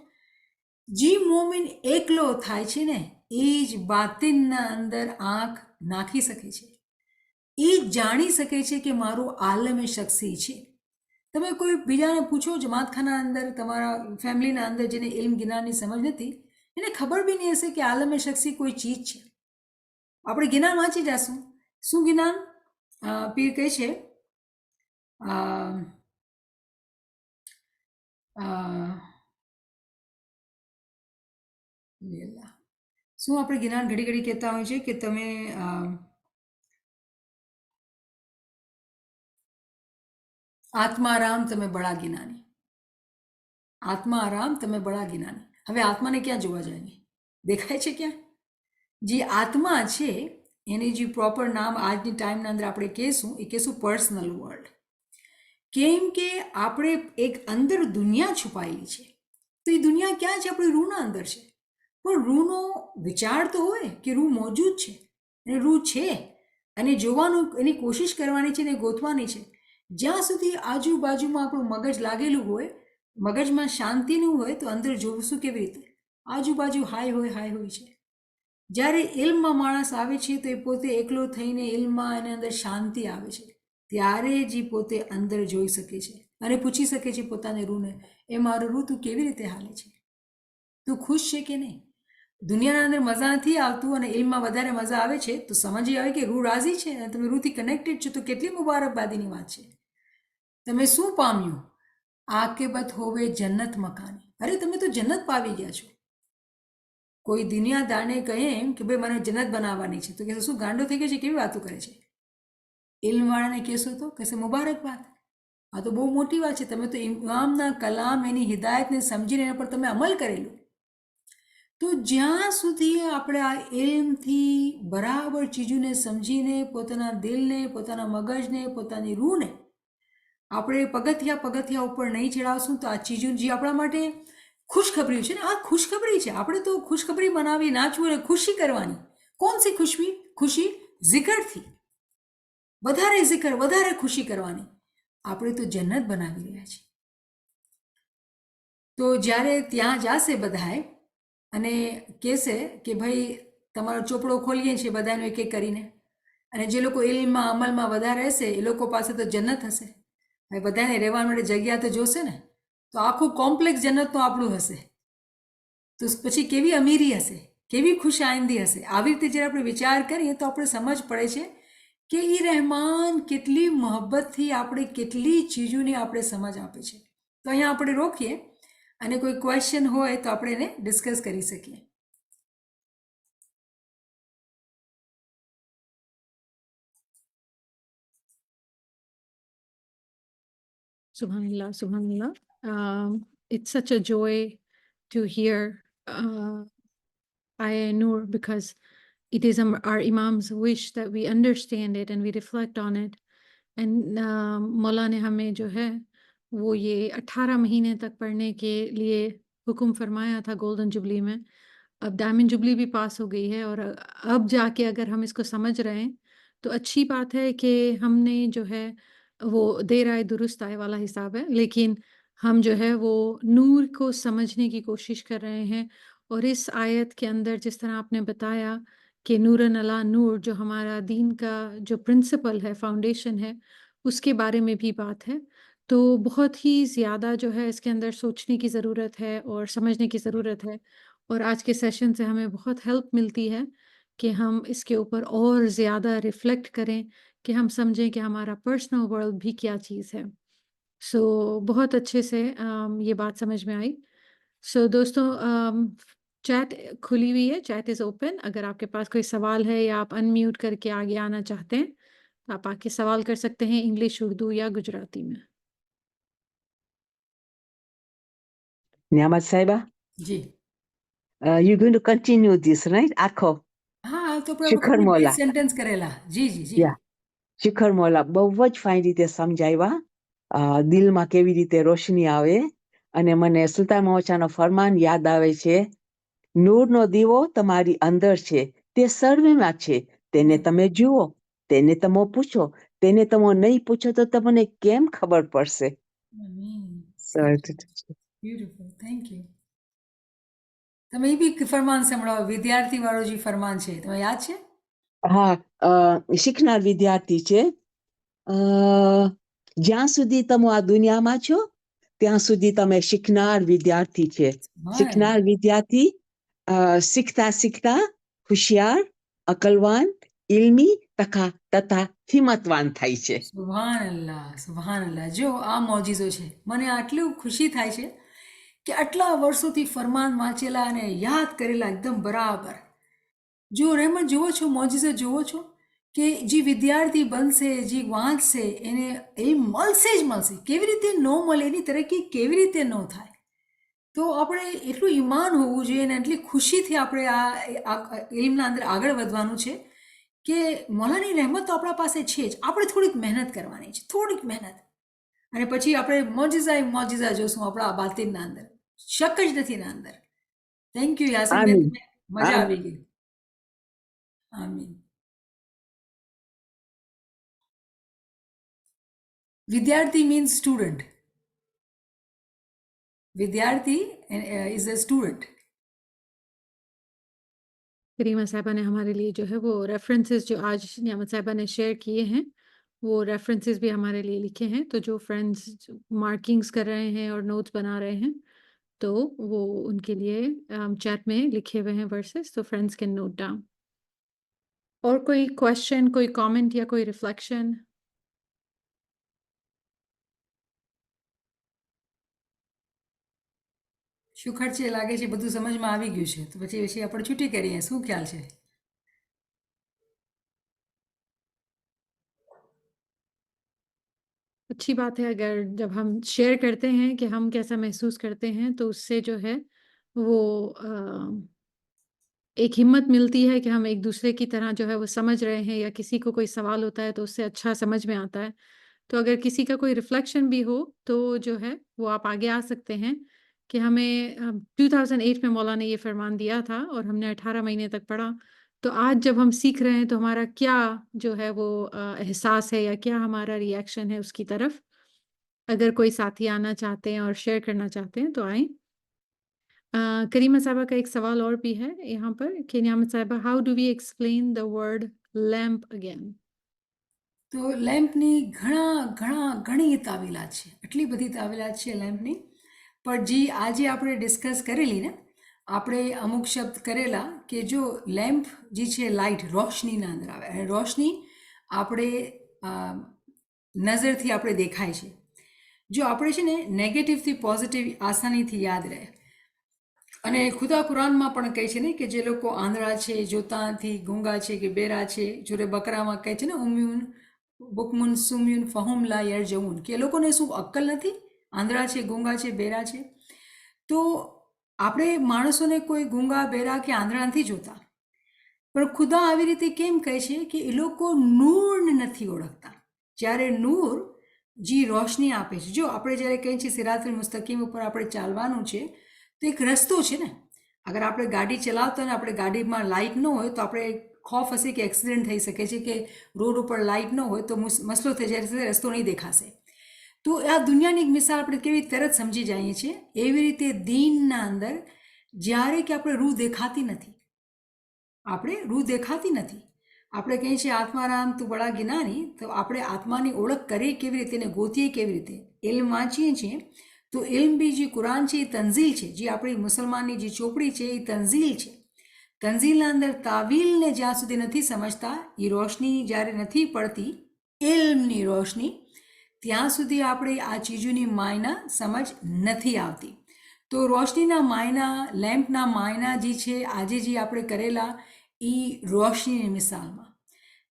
જે મોમિન એકલો થાય છે ને એ જ બાતિનના અંદર આંખ નાખી શકે છે, એ જાણી શકે છે કે મારું આલમ એ શખ્સી છે. તમે કોઈ બીજાને પૂછો, જમાતખાના અંદર, તમારા ફેમિલીના અંદર જેને ઇલ્મ ગિનારની સમજ નથી, એને ખબર બી નહીં હશે કે આલમ શખ્સી કોઈ ચીજ છે. આપણે ગિનાન વાંચી જશું. શું ગિનાન? પીર કહે છે શું આપણે ગિનાન ઘડી ઘડી કહેતા હોય છે કે તમે આત્મારામ તમે બડા ગિનાની, આત્મારામ તમે બડા ગિનાની. હવે આત્માને ક્યાં જોવા જાય? દેખાય છે ક્યાં? જે આત્મા છે એની જે પ્રોપર નામ આજની ટાઈમના અંદર આપણે કહેશું, એ કહેશું પર્સનલ વર્લ્ડ. કેમ કે આપણે એક અંદર દુનિયા છુપાયેલી છે. તો એ દુનિયા ક્યાં છે? આપણી રૂહના અંદર છે. પણ રૂહનો વિચાર તો હોય કે રૂહ મોજૂદ છે અને રૂહ છે, અને જોવાનું, એની કોશિશ કરવાની છે, એને ગોતવાની છે. જ્યાં સુધી આજુબાજુમાં આપણું મગજ લાગેલું હોય, મગજમાં શાંતિનું હોય, તો અંદર જોવશું કેવી રીતે? આજુબાજુ હાય હોય, હાય હોય છે. જ્યારે ઇલ્મમાં માણસ આવે છે તો એ પોતે એકલો થઈને ઇલ્મમાં એની અંદર શાંતિ આવે છે, ત્યારે જ પોતે અંદર જોઈ શકે છે અને પૂછી શકે છે પોતાની રૂહને, એ મારું રૂહ તું કેવી રીતે હાલે છે? તું ખુશ છે કે નહીં? દુનિયાના અંદર મજા નથી આવતું અને ઇલ્મમાં વધારે મજા આવે છે, તો સમજી આવે કે રૂહ રાજી છે અને તમે રૂહથી કનેક્ટેડ છો. તો કેટલી મુબારકબાદીની વાત છે. તમે શું પામ્યું? આકેબત હોવે જન્નત મકાની. અરે તમે તો જન્નત પાવી ગયા છો. કોઈ દુનિયાદારને કહે એમ કે ભાઈ મને જન્નત બનાવવાની છે, તો કહેશે શું ગાંડો થઈ ગયો છે, કેવી વાતો કરે છે? ઇલ્મવાળાને કહેશો તો કહેશે મુબારકબાદ, આ તો બહુ મોટી વાત છે. તમે તો ઇમામના કલામ, એની હિદાયતને સમજીને એના પર તમે અમલ કરેલું. તો જ્યાં સુધી આપણે આ ઇલ્મથી બરાબર ચીજોને સમજીને પોતાના દિલને, પોતાના મગજને, પોતાની રૂહને આપણે પગથિયા ઉપર નહીં ચડાવશું, તો આ ચીજો જે આપણા માટે ખુશખબરી છે ને, આ ખુશખબરી છે. આપણે તો ખુશખબરી બનાવી, નાચવું અને ખુશી કરવાની. કોણ સી ખુશી? ખુશી ઝિકરથી. વધારે ઝિકર, વધારે ખુશી કરવાની. આપણે તો જન્નત બનાવી રહ્યા છીએ. તો જ્યારે ત્યાં જશે બધાએ અને કહેશે કે ભાઈ તમારો ચોપડો ખોલીએ છીએ બધાનો એક એક કરીને, અને જે લોકો ઇલ્મમાં, અમલમાં વધારે હશે એ લોકો પાસે તો જન્નત હશે. હવે બધાને રહેવા માટે જગ્યા તો જોશે ને, તો આખું કોમ્પ્લેક્સ જન્નતનું આપણું હશે. તો પછી કેવી અમીરી હશે, કેવી ખુશ આઈંદી હશે. આવી રીતે જ્યારે આપણે વિચાર કરીએ તો આપણે સમજ પડે છે કે એ રહેમાન કેટલી મોહબ્બતથી આપણે કેટલી ચીજોની આપણે સમજ આપે છે. તો અહીંયા આપણે રોકીએ અને કોઈ ક્વેશ્ચન હોય તો આપણે એને ડિસ્કસ કરી શકીએ. Subhanallah, Subhanallah. It's such a joy to hear Ayah Noor, because it is our Imam's wish that we understand it and we reflect on it. And Maula نے ہمیں جو ہے وہ یہ 18 مہینے تک پڑھنے کے لیے حکم فرمایا تھا گولڈن جبلی میں. اب ڈائمنڈ جبلی بھی پاس ہو گئی ہے، اور اب جا کے اگر ہم اس کو سمجھ رہے ہیں تو اچھی بات ہے کہ ہم نے جو ہے وہ دیر آئے درست آئے والا حساب ہے، لیکن ہم جو ہے وہ نور کو سمجھنے کی کوشش کر رہے ہیں. اور اس آیت کے اندر جس طرح آپ نے بتایا کہ نورن علی نور، جو ہمارا دین کا جو پرنسپل ہے، فاؤنڈیشن ہے، اس کے بارے میں بھی بات ہے. تو بہت ہی زیادہ جو ہے اس کے اندر سوچنے کی ضرورت ہے اور سمجھنے کی ضرورت ہے. اور آج کے سیشن سے ہمیں بہت ہیلپ ملتی ہے کہ ہم اس کے اوپر اور زیادہ ریفلیکٹ کریں، کہ ہم سمجھیں کہ ہمارا پرسنل ورلڈ بھی کیا چیز ہے. سو بہت اچھے سے یہ بات سمجھ میں آئی. سو دوستوں، چیٹ کھلی ہوئی ہے، چیٹ از اوپن. اگر آپ کے پاس کوئی سوال ہے یا آپ ان میوٹ کر کے آگے آنا چاہتے ہیں تو آپ آ کے سوال کر سکتے ہیں، انگلش، اردو یا گجراتی میں. Nyamat Saiba, G you're going to continue this, right? Akho, હા, તો આપણે શિખર બે મોલા. Sentence કરેલા. જી જી જી. Yeah. શિખર મોલા બહુ જ fine રીતે સમજાવ્યા. દિલમાં કેવી રીતે રોશની આવે. અને મને સુલતાન મોહચાનો ફરમાન યાદ આવે છે, નૂરનો દીવો તમારી અંદર છે, તે સર્વેમાં છે, તેને તમે જુઓ, તેને તમે પૂછો, તેને તમે નહીં પૂછો તો તમને કેમ ખબર પડશે? Beautiful, thank you. તમે એ બી ફરમાન સંભળાવો, વિદ્યાર્થી વાળો જે ફરમાન છે, તમે યાદ છે? હા, શીખનાર વિદ્યાર્થી છે. જ્યાં સુધી તમે આ દુનિયામાં છો ત્યાં સુધી તમે શીખનાર વિદ્યાર્થી છે. શીખનાર વિદ્યાર્થી શીખતા શીખતા હોશિયાર, અકલવાન, ઇલ્મી તથા હિંમતવાન થાય છે. સુભાન અલ્લાહ, સુભાન અલ્લાહ. જો આ મોજીઝો છે, મને આટલું ખુશી થાય છે કે આટલા વર્ષોથી ફરમાન વાંચેલા અને યાદ કરેલા એકદમ બરાબર. જો રહેમત જુઓ છો, મોજીઝો જુઓ છો કે જે વિદ્યાર્થી બનશે, જે વાંચશે, એને એ મળશે જ મળશે. કેવી રીતે ન મળે, એની તરક્કી કેવી રીતે ન થાય. તો આપણે એટલું ઈમાન હોવું જોઈએ અને એટલી ખુશીથી આપણે આ ઇલ્મના અંદર આગળ વધવાનું છે કે મૌલાની રહેમત તો આપણા પાસે છે જ, આપણે થોડીક મહેનત કરવાની છે, થોડીક મહેનત, અને પછી આપણે મોજીઝા જોશું આપણા બાતિનના અંદર. શક જ નથી એના અંદર. થેન્ક યુ યાસીન, મજા આવી ગઈ. આમીન. વિદ્યાર્થી મીન્સ સ્ટુડન્ટ. विद्यार्थी इज अ स्टूडेंट. करीमा साहिबा ने हमारे लिए जो है वो रेफरेंसेस जो आज नियामत साहिबा ने शेयर किए हैं, वो रेफरेंसेस भी हमारे लिए लिखे हैं. तो जो फ्रेंड्स मार्किंग्स कर रहे हैं और नोट्स बना रहे हैं तो वो उनके लिए चैट में लिखे हुए हैं वर्सेस, तो फ्रेंड्स कैन नोट डाउन. और कोई क्वेश्चन, कोई कमेंट या कोई रिफ्लेक्शन? શું ખર્ચે લાગે છે, બધું સમજમાં આવી ગયું છે, તો પછી આપણે છૂટી કરીએ. શું ખ્યાલ છે? अच्छी बात है. अगर जब हम शेयर करते हैं कि हम कैसा महसूस करते हैं तो उससे जो है वो एक हिम्मत मिलती है कि हम एक दूसरे की तरह जो है वो समझ रहे हैं, या किसी को कोई सवाल होता है तो उससे अच्छा समझ में आता है. तो अगर किसी का कोई रिफ्लेक्शन भी हो तो जो है वो आप आगे आ सकते हैं कि हमें 2008 में मौला ने ये फरमान दिया था और हमने 18 महीने तक पढ़ा. तो आज जब हम सीख रहे हैं तो हमारा क्या जो है वो एहसास है या क्या हमारा रिएक्शन है उसकी तरफ. अगर कोई साथी आना चाहते हैं और शेयर करना चाहते हैं तो आएँ. करीमा साहिबा का एक सवाल और भी है यहाँ पर कि नियामत साहिबा, how do we explain the word lamp again? તો લેમ્પની ઘણી તાવીલાત છે, એટલી બધી તાવીલાત છે લેમ્પની. પણ જે આજે આપણે ડિસ્કસ કરેલી ને, આપણે અમુક શબ્દ કરેલા કે જો લેમ્પ જે છે લાઇટ રોશનીના અંદર આવે, અને રોશની આપણે નજરથી આપણે દેખાય છે. જો આપણે છે ને નેગેટિવથી પોઝિટિવ આસાનીથી યાદ રહે. અને ખુદા કુરાનમાં પણ કહે છે ને કે જે લોકો આંધળા છે, જોતા નથી, ગૂંગા છે કે બેરા છે, જોરે બકરામાં કહે છે ને ઉમ્યુન બુકમુન સુમ્યુન ફહુમ લા યરજઉન, કે એ લોકોને શું અક્કલ નથી, આંધળા છે, ગૂંગા છે, બેરા છે. તો આપણે માણસોને કોઈ ગૂંગા, બેરા કે આંધળા નથી જોતા, પણ ખુદા આવી રીતે કેમ કહે છે કે એ લોકો નૂરને નથી ઓળખતા. જ્યારે નૂર જે રોશની આપે છે, જો આપણે જ્યારે કહીએ છીએ સિરાતુલ મુસ્તકીમ ઉપર આપણે ચાલવાનું છે, તો એક રસ્તો છે ને. અગર આપણે ગાડી ચલાવતા હોય ને આપણે ગાડીમાં લાઇટ ન હોય તો આપણે ખોફ હશે કે એક્સિડન્ટ થઈ શકે છે, કે રોડ ઉપર લાઇટ ન હોય તો મસલો થઈ જાય, રસ્તો નહીં દેખાશે. તો આ દુનિયાની એક મિસાલ આપણે કેવી તરત સમજી જઈએ છીએ. એવી રીતે દીનના અંદર જ્યારે કે આપણે રૂહ દેખાતી નથી, આપણે કહીએ છીએ આત્મારામ તું બડા જ્ઞાની, તો આપણે આત્માની ઓળખ કરીએ કેવી રીતે, એને ગોતીએ કેવી રીતે. ઇલ્મ વાંચીએ છીએ તો ઇલ્મ બી જે કુરાન છે એ તંઝીલ છે, જે આપણી મુસલમાનની જે ચોપડી છે એ તંઝીલ છે. તંઝીલના અંદર તાવીલને જ્યાં સુધી નથી સમજતા, એ રોશની જ્યારે નથી પડતી ઇલ્મની રોશની, ત્યાં સુધી આપણે આ ચીજોની માયના સમજ નથી આવતી. તો રોશનીના માયના, લેમ્પના માયના જે છે આજે જે આપણે કરેલા એ રોશનીની મિસાલમાં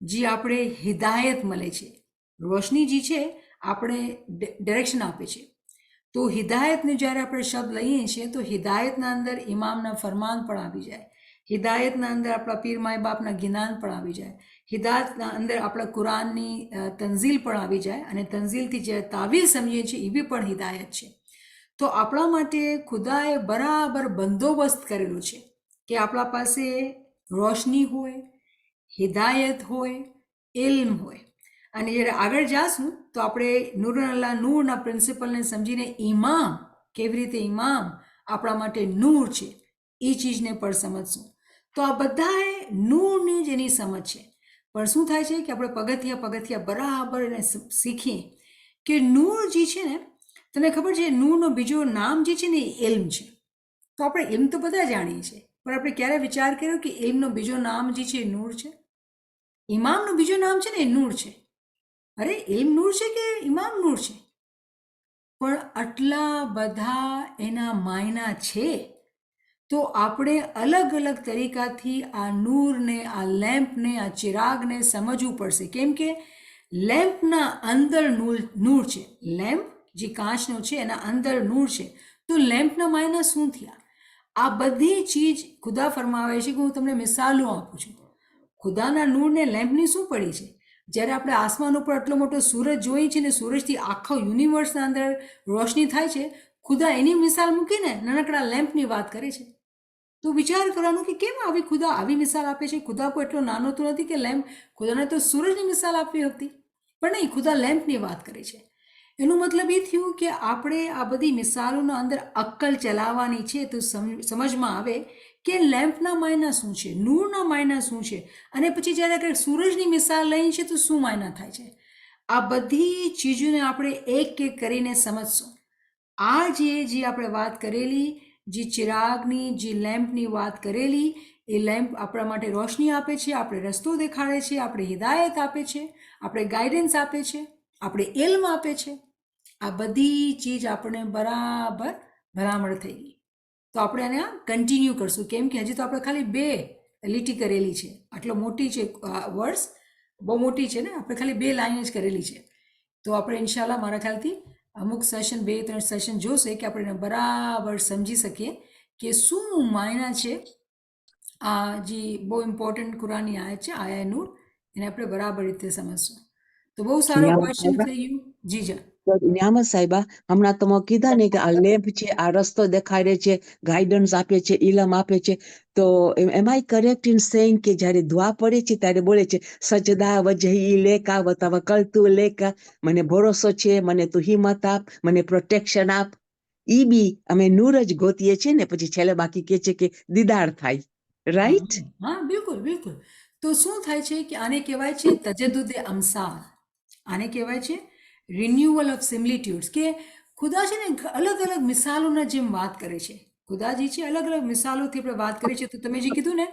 જે આપણે હિદાયત મળે છે. રોશની જે છે આપણે ડિરેક્શન આપે છે. તો હિદાયતને જ્યારે આપણે શબ્દ લઈએ છીએ તો હિદાયતના અંદર ઇમામના ફરમાન પણ આવી જાય, હિદાયતના અંદર આપણા પીર માય બાપના જ્ઞાન પણ આવી જાય, હિદાયતના અંદર આપણા કુરાનની તંઝીલ પણ આવી જાય, અને તંઝીલથી જે તાવીલ સમજીએ છીએ એ બી પણ હિદાયત છે. તો આપણા માટે ખુદાએ બરાબર બંદોબસ્ત કરેલું છે કે આપણા પાસે રોશની હોય, હિદાયત હોય, ઇલ્મ હોય. અને જ્યારે આગળ જાશું તો આપણે નૂરનલ્લા નૂરના પ્રિન્સિપલને સમજીને ઇમામ, કેવી રીતે ઇમામ આપણા માટે નૂર છે એ ચીજને પણ સમજશું. તો આ બધાએ નૂરની જ એની સમજ છે. પણ શું થાય છે કે આપણે પગથિયા બરાબર એને શીખીએ કે નૂર જે છે ને, તને ખબર છે નૂરનો બીજો નામ જે છે ને એ ઇલ્મ છે. તો આપણે ઇલ્મ તો બધા જાણીએ છીએ, પણ આપણે ક્યારે વિચાર કર્યો કે ઇલ્મનો બીજો નામ જે છે એ નૂર છે? ઇમામનું બીજું નામ છે ને એ નૂર છે. અરે ઇલ્મ નૂર છે કે ઇમામ નૂર છે? પણ આટલા બધા એના માયના છે. તો આપણે અલગ અલગ તરીકાથી આ નૂરને, આ લેમ્પને, આ ચિરાગને સમજવું પડશે. કેમ કે લેમ્પના અંદર નૂર છે, લેમ્પ જે કાચનો છે એના અંદર નૂર છે. તો લેમ્પના માયના શું થયા? આ બધી ચીજ ખુદા ફરમાવે છે કે હું તમને મિસાલો આપું છું. ખુદાના નૂરને લેમ્પની શું પડી છે? જ્યારે આપણે આસમાન ઉપર આટલો મોટો સૂરજ જોઈએ છીએ ને, સૂરજથી આખો યુનિવર્સના અંદર રોશની થાય છે, ખુદા એની મિસાલ મૂકીને નાનકડા લેમ્પની વાત કરે છે. તો વિચાર કરવાનું કે કેમ આવી ખુદા આવી મિસાલ આપે છે? ખુદા કોઈ એટલો નાનો તો નથી કે લેમ્પ, ખુદાને તો સૂરજની મિસાલ આપવી હતી, પણ નહીં, ખુદા લેમ્પની વાત કરે છે. એનો મતલબ એ થયું કે આપણે આ બધી મિસાલોના અંદર અક્કલ ચલાવવાની છે તો સમજમાં આવે કે લેમ્પના માયના શું છે, નૂરના માયના શું છે, અને પછી જ્યારે આપણે સૂરજની મિસાલ લઈએ છીએ તો શું માયના થાય છે. આ બધી ચીજોને આપણે એક એક કરીને સમજશું. આ જે આપણે વાત કરેલી, જે ચિરાગની, જે લેમ્પની વાત કરેલી, એ લેમ્પ આપણા માટે રોશની આપે છે, આપણે રસ્તો દેખાડે છે, આપણે હિદાયત આપે છે, આપણે ગાઈડન્સ આપે છે, આપણે ઇલ્મ આપે છે. આ બધી ચીજ આપણે બરાબર ભલામણ થઈ ગઈ. તો આપણે આને કન્ટિન્યુ કરશું, કેમ કે હજી તો આપણે ખાલી 2 લીટી કરેલી છે. આટલો મોટી છે વર્ડ્સ, બહુ મોટી છે ને, આપણે ખાલી 2 લાઈન જ કરેલી છે. તો આપણે ઇન્શાલ્લાહ મારા ખ્યાલથી અમુક સેશન 2-3 સેશન જોશે કે આપણે બરાબર સમજી શકીએ કે શું માયના છે. આ જે બહુ ઇમ્પોર્ટન્ટ કુરાની આયત છે, આયા નૂર, એને આપણે બરાબર રીતે સમજશું. તો બહુ સારો ક્વેશ્ચન થઈ ગયું. જી જા નિયામત સાહેબા, હમણાં તમે કીધા ને કે આ લેમ્પ છે, આ રસ્તો દેખાડે છે, ગાઈડન્સ આપે છે, ઇલમ આપે છે, તો એમ આઈ કરેક્ટ ઇન સેઇંગ કે જ્યારે દુઆ પડે છે ત્યારે બોલે છે સજદા વજહી લેકા વતવકલતુ લેકા, મને ભરોસો છે, મને તું હિંમત આપ, મને પ્રોટેક્શન આપ. ઈ બી અમે નૂર જ ગોતીએ છીએ ને, પછી છેલ્લે બાકી કે છે કે દીદાર થાય, રાઈટ? હા, બિલકુલ બિલકુલ. તો શું થાય છે કે આને કહેવાય છે તજદ્દુદ અમસાલ, આને કહેવાય છે રિન્યુઅલ ઓફ સિમિલિટ્યુડ્સ. કે ખુદા છે ને અલગ અલગ મિસાલોના જેમ વાત કરે છે. ખુદાજી છે અલગ અલગ મિસાલોથી આપણે વાત કરીએ છીએ. તો તમે જે કીધું ને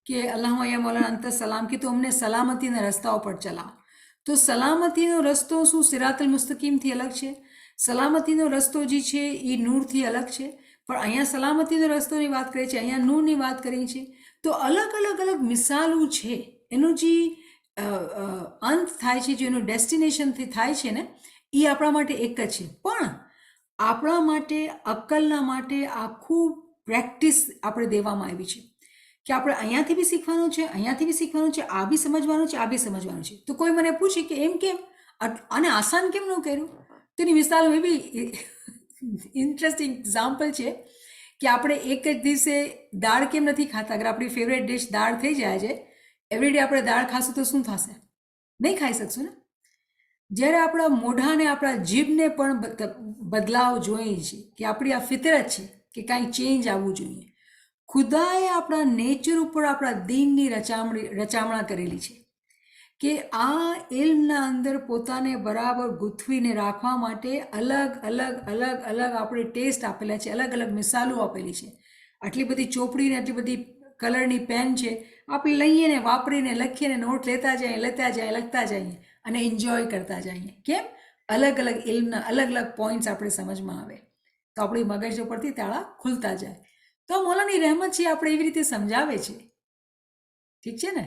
કે અલ્લાહુમ્મા યા મૌલાના અંત સલામ, કીધું અમને સલામતીના રસ્તાઓ પર ચલાવ. તો સલામતીનો રસ્તો શું સિરાતલ મુસ્તકીમથી અલગ છે, સલામતીનો રસ્તો જે છે એ નૂરથી અલગ છે, પણ અહીંયા સલામતીનો રસ્તોની વાત કરી છે, અહીંયા નૂરની વાત કરી છે. તો અલગ અલગ અલગ મિસાલો છે, એનું જે અંત થાય છે, જે એનું ડેસ્ટિનેશનથી થાય છે ને, એ આપણા માટે એક જ છે. પણ આપણા માટે અક્કલના માટે આખું પ્રેક્ટિસ આપણે દેવામાં આવી છે કે આપણે અહીંયાથી બી શીખવાનું છે, અહીંયાથી બી શીખવાનું છે, આ બી સમજવાનું છે, આ બી સમજવાનું છે. તો કોઈ મને પૂછે કે એમ કેમ, આને આસાન કેમ ન કર્યું, તેની મિસાલ એ બી ઇન્ટરેસ્ટિંગ એક્ઝામ્પલ છે કે આપણે એક જ દિવસે દાળ કેમ નથી ખાતા. અગર આપણી ફેવરેટ ડિશ દાળ થઈ જાય છે, એવરીડે આપણે દાળ ખાશું તો શું થશે? નહીં ખાઈ શકશું ને. જ્યારે આપણા મોઢાને આપણા જીભને પણ બદલાવ જોઈએ છે કે આપણી આ ફિતરત છે કે કાંઈ ચેન્જ આવવું જોઈએ. ખુદાએ આપણા નેચર ઉપર આપણા દીનની રચામણા કરેલી છે કે આ ઇલ્મના અંદર પોતાને બરાબર ગૂંથવીને રાખવા માટે અલગ અલગ અલગ અલગ આપણે ટેસ્ટ આપેલા છે, અલગ અલગ મિસાલો આપેલી છે. આટલી બધી ચોપડી ને આટલી બધી કલરની પેન છે, આપણે લઈએ ને વાપરીને લખીને નોટ લેતા જઈએ, લખતા જઈએ અને એન્જોય કરતા જઈએ. કેમ? અલગ અલગ ઇલ્મના અલગ અલગ પોઈન્ટ્સ આપણે સમજમાં આવે તો આપણી મગજ ઉપરથી તાળા ખુલતા જાય. તો મોલાની રહેમત છે, આપણે એવી રીતે સમજાવે છે. ઠીક છે ને?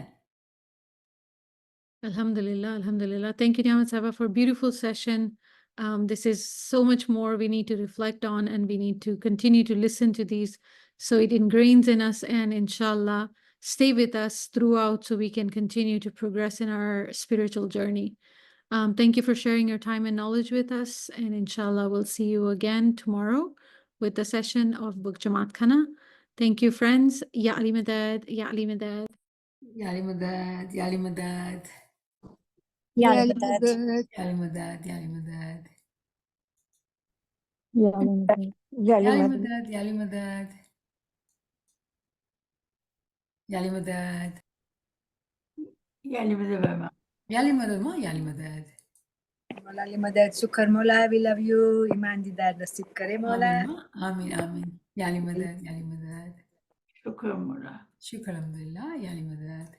Alhamdulillah, Alhamdulillah. Thank you, Niamat Sahaba, for a beautiful session. This is so much more we need to reflect on, and we need to continue to listen to these so it ingrains in us, and inshallah, stay with us throughout so we can continue to progress in our spiritual journey. Thank you for sharing your time and knowledge with us, and inshallah, we'll see you again tomorrow with the session of Book Jamaat Khana. Thank you, friends. Ya Ali Madad, Ya Ali Madad. Yali Madad, Yali Madad, Ya Ya Madad. Madad. Yali Madad, Yali Madad, Ya Madad. Ya Yali Madad. Madad, Yali Madad, Yali Madad, Yani Madad. Yali Madad, ma Yali Madad. Mola Ali Madad, shukar Mola, we love you. Iman didar nasib kare Mola. Amin, ma. Amin, amin. Yali Madad, Yali Madad. Shukar Mola. Shukr alhamdulillah, Yali Madad.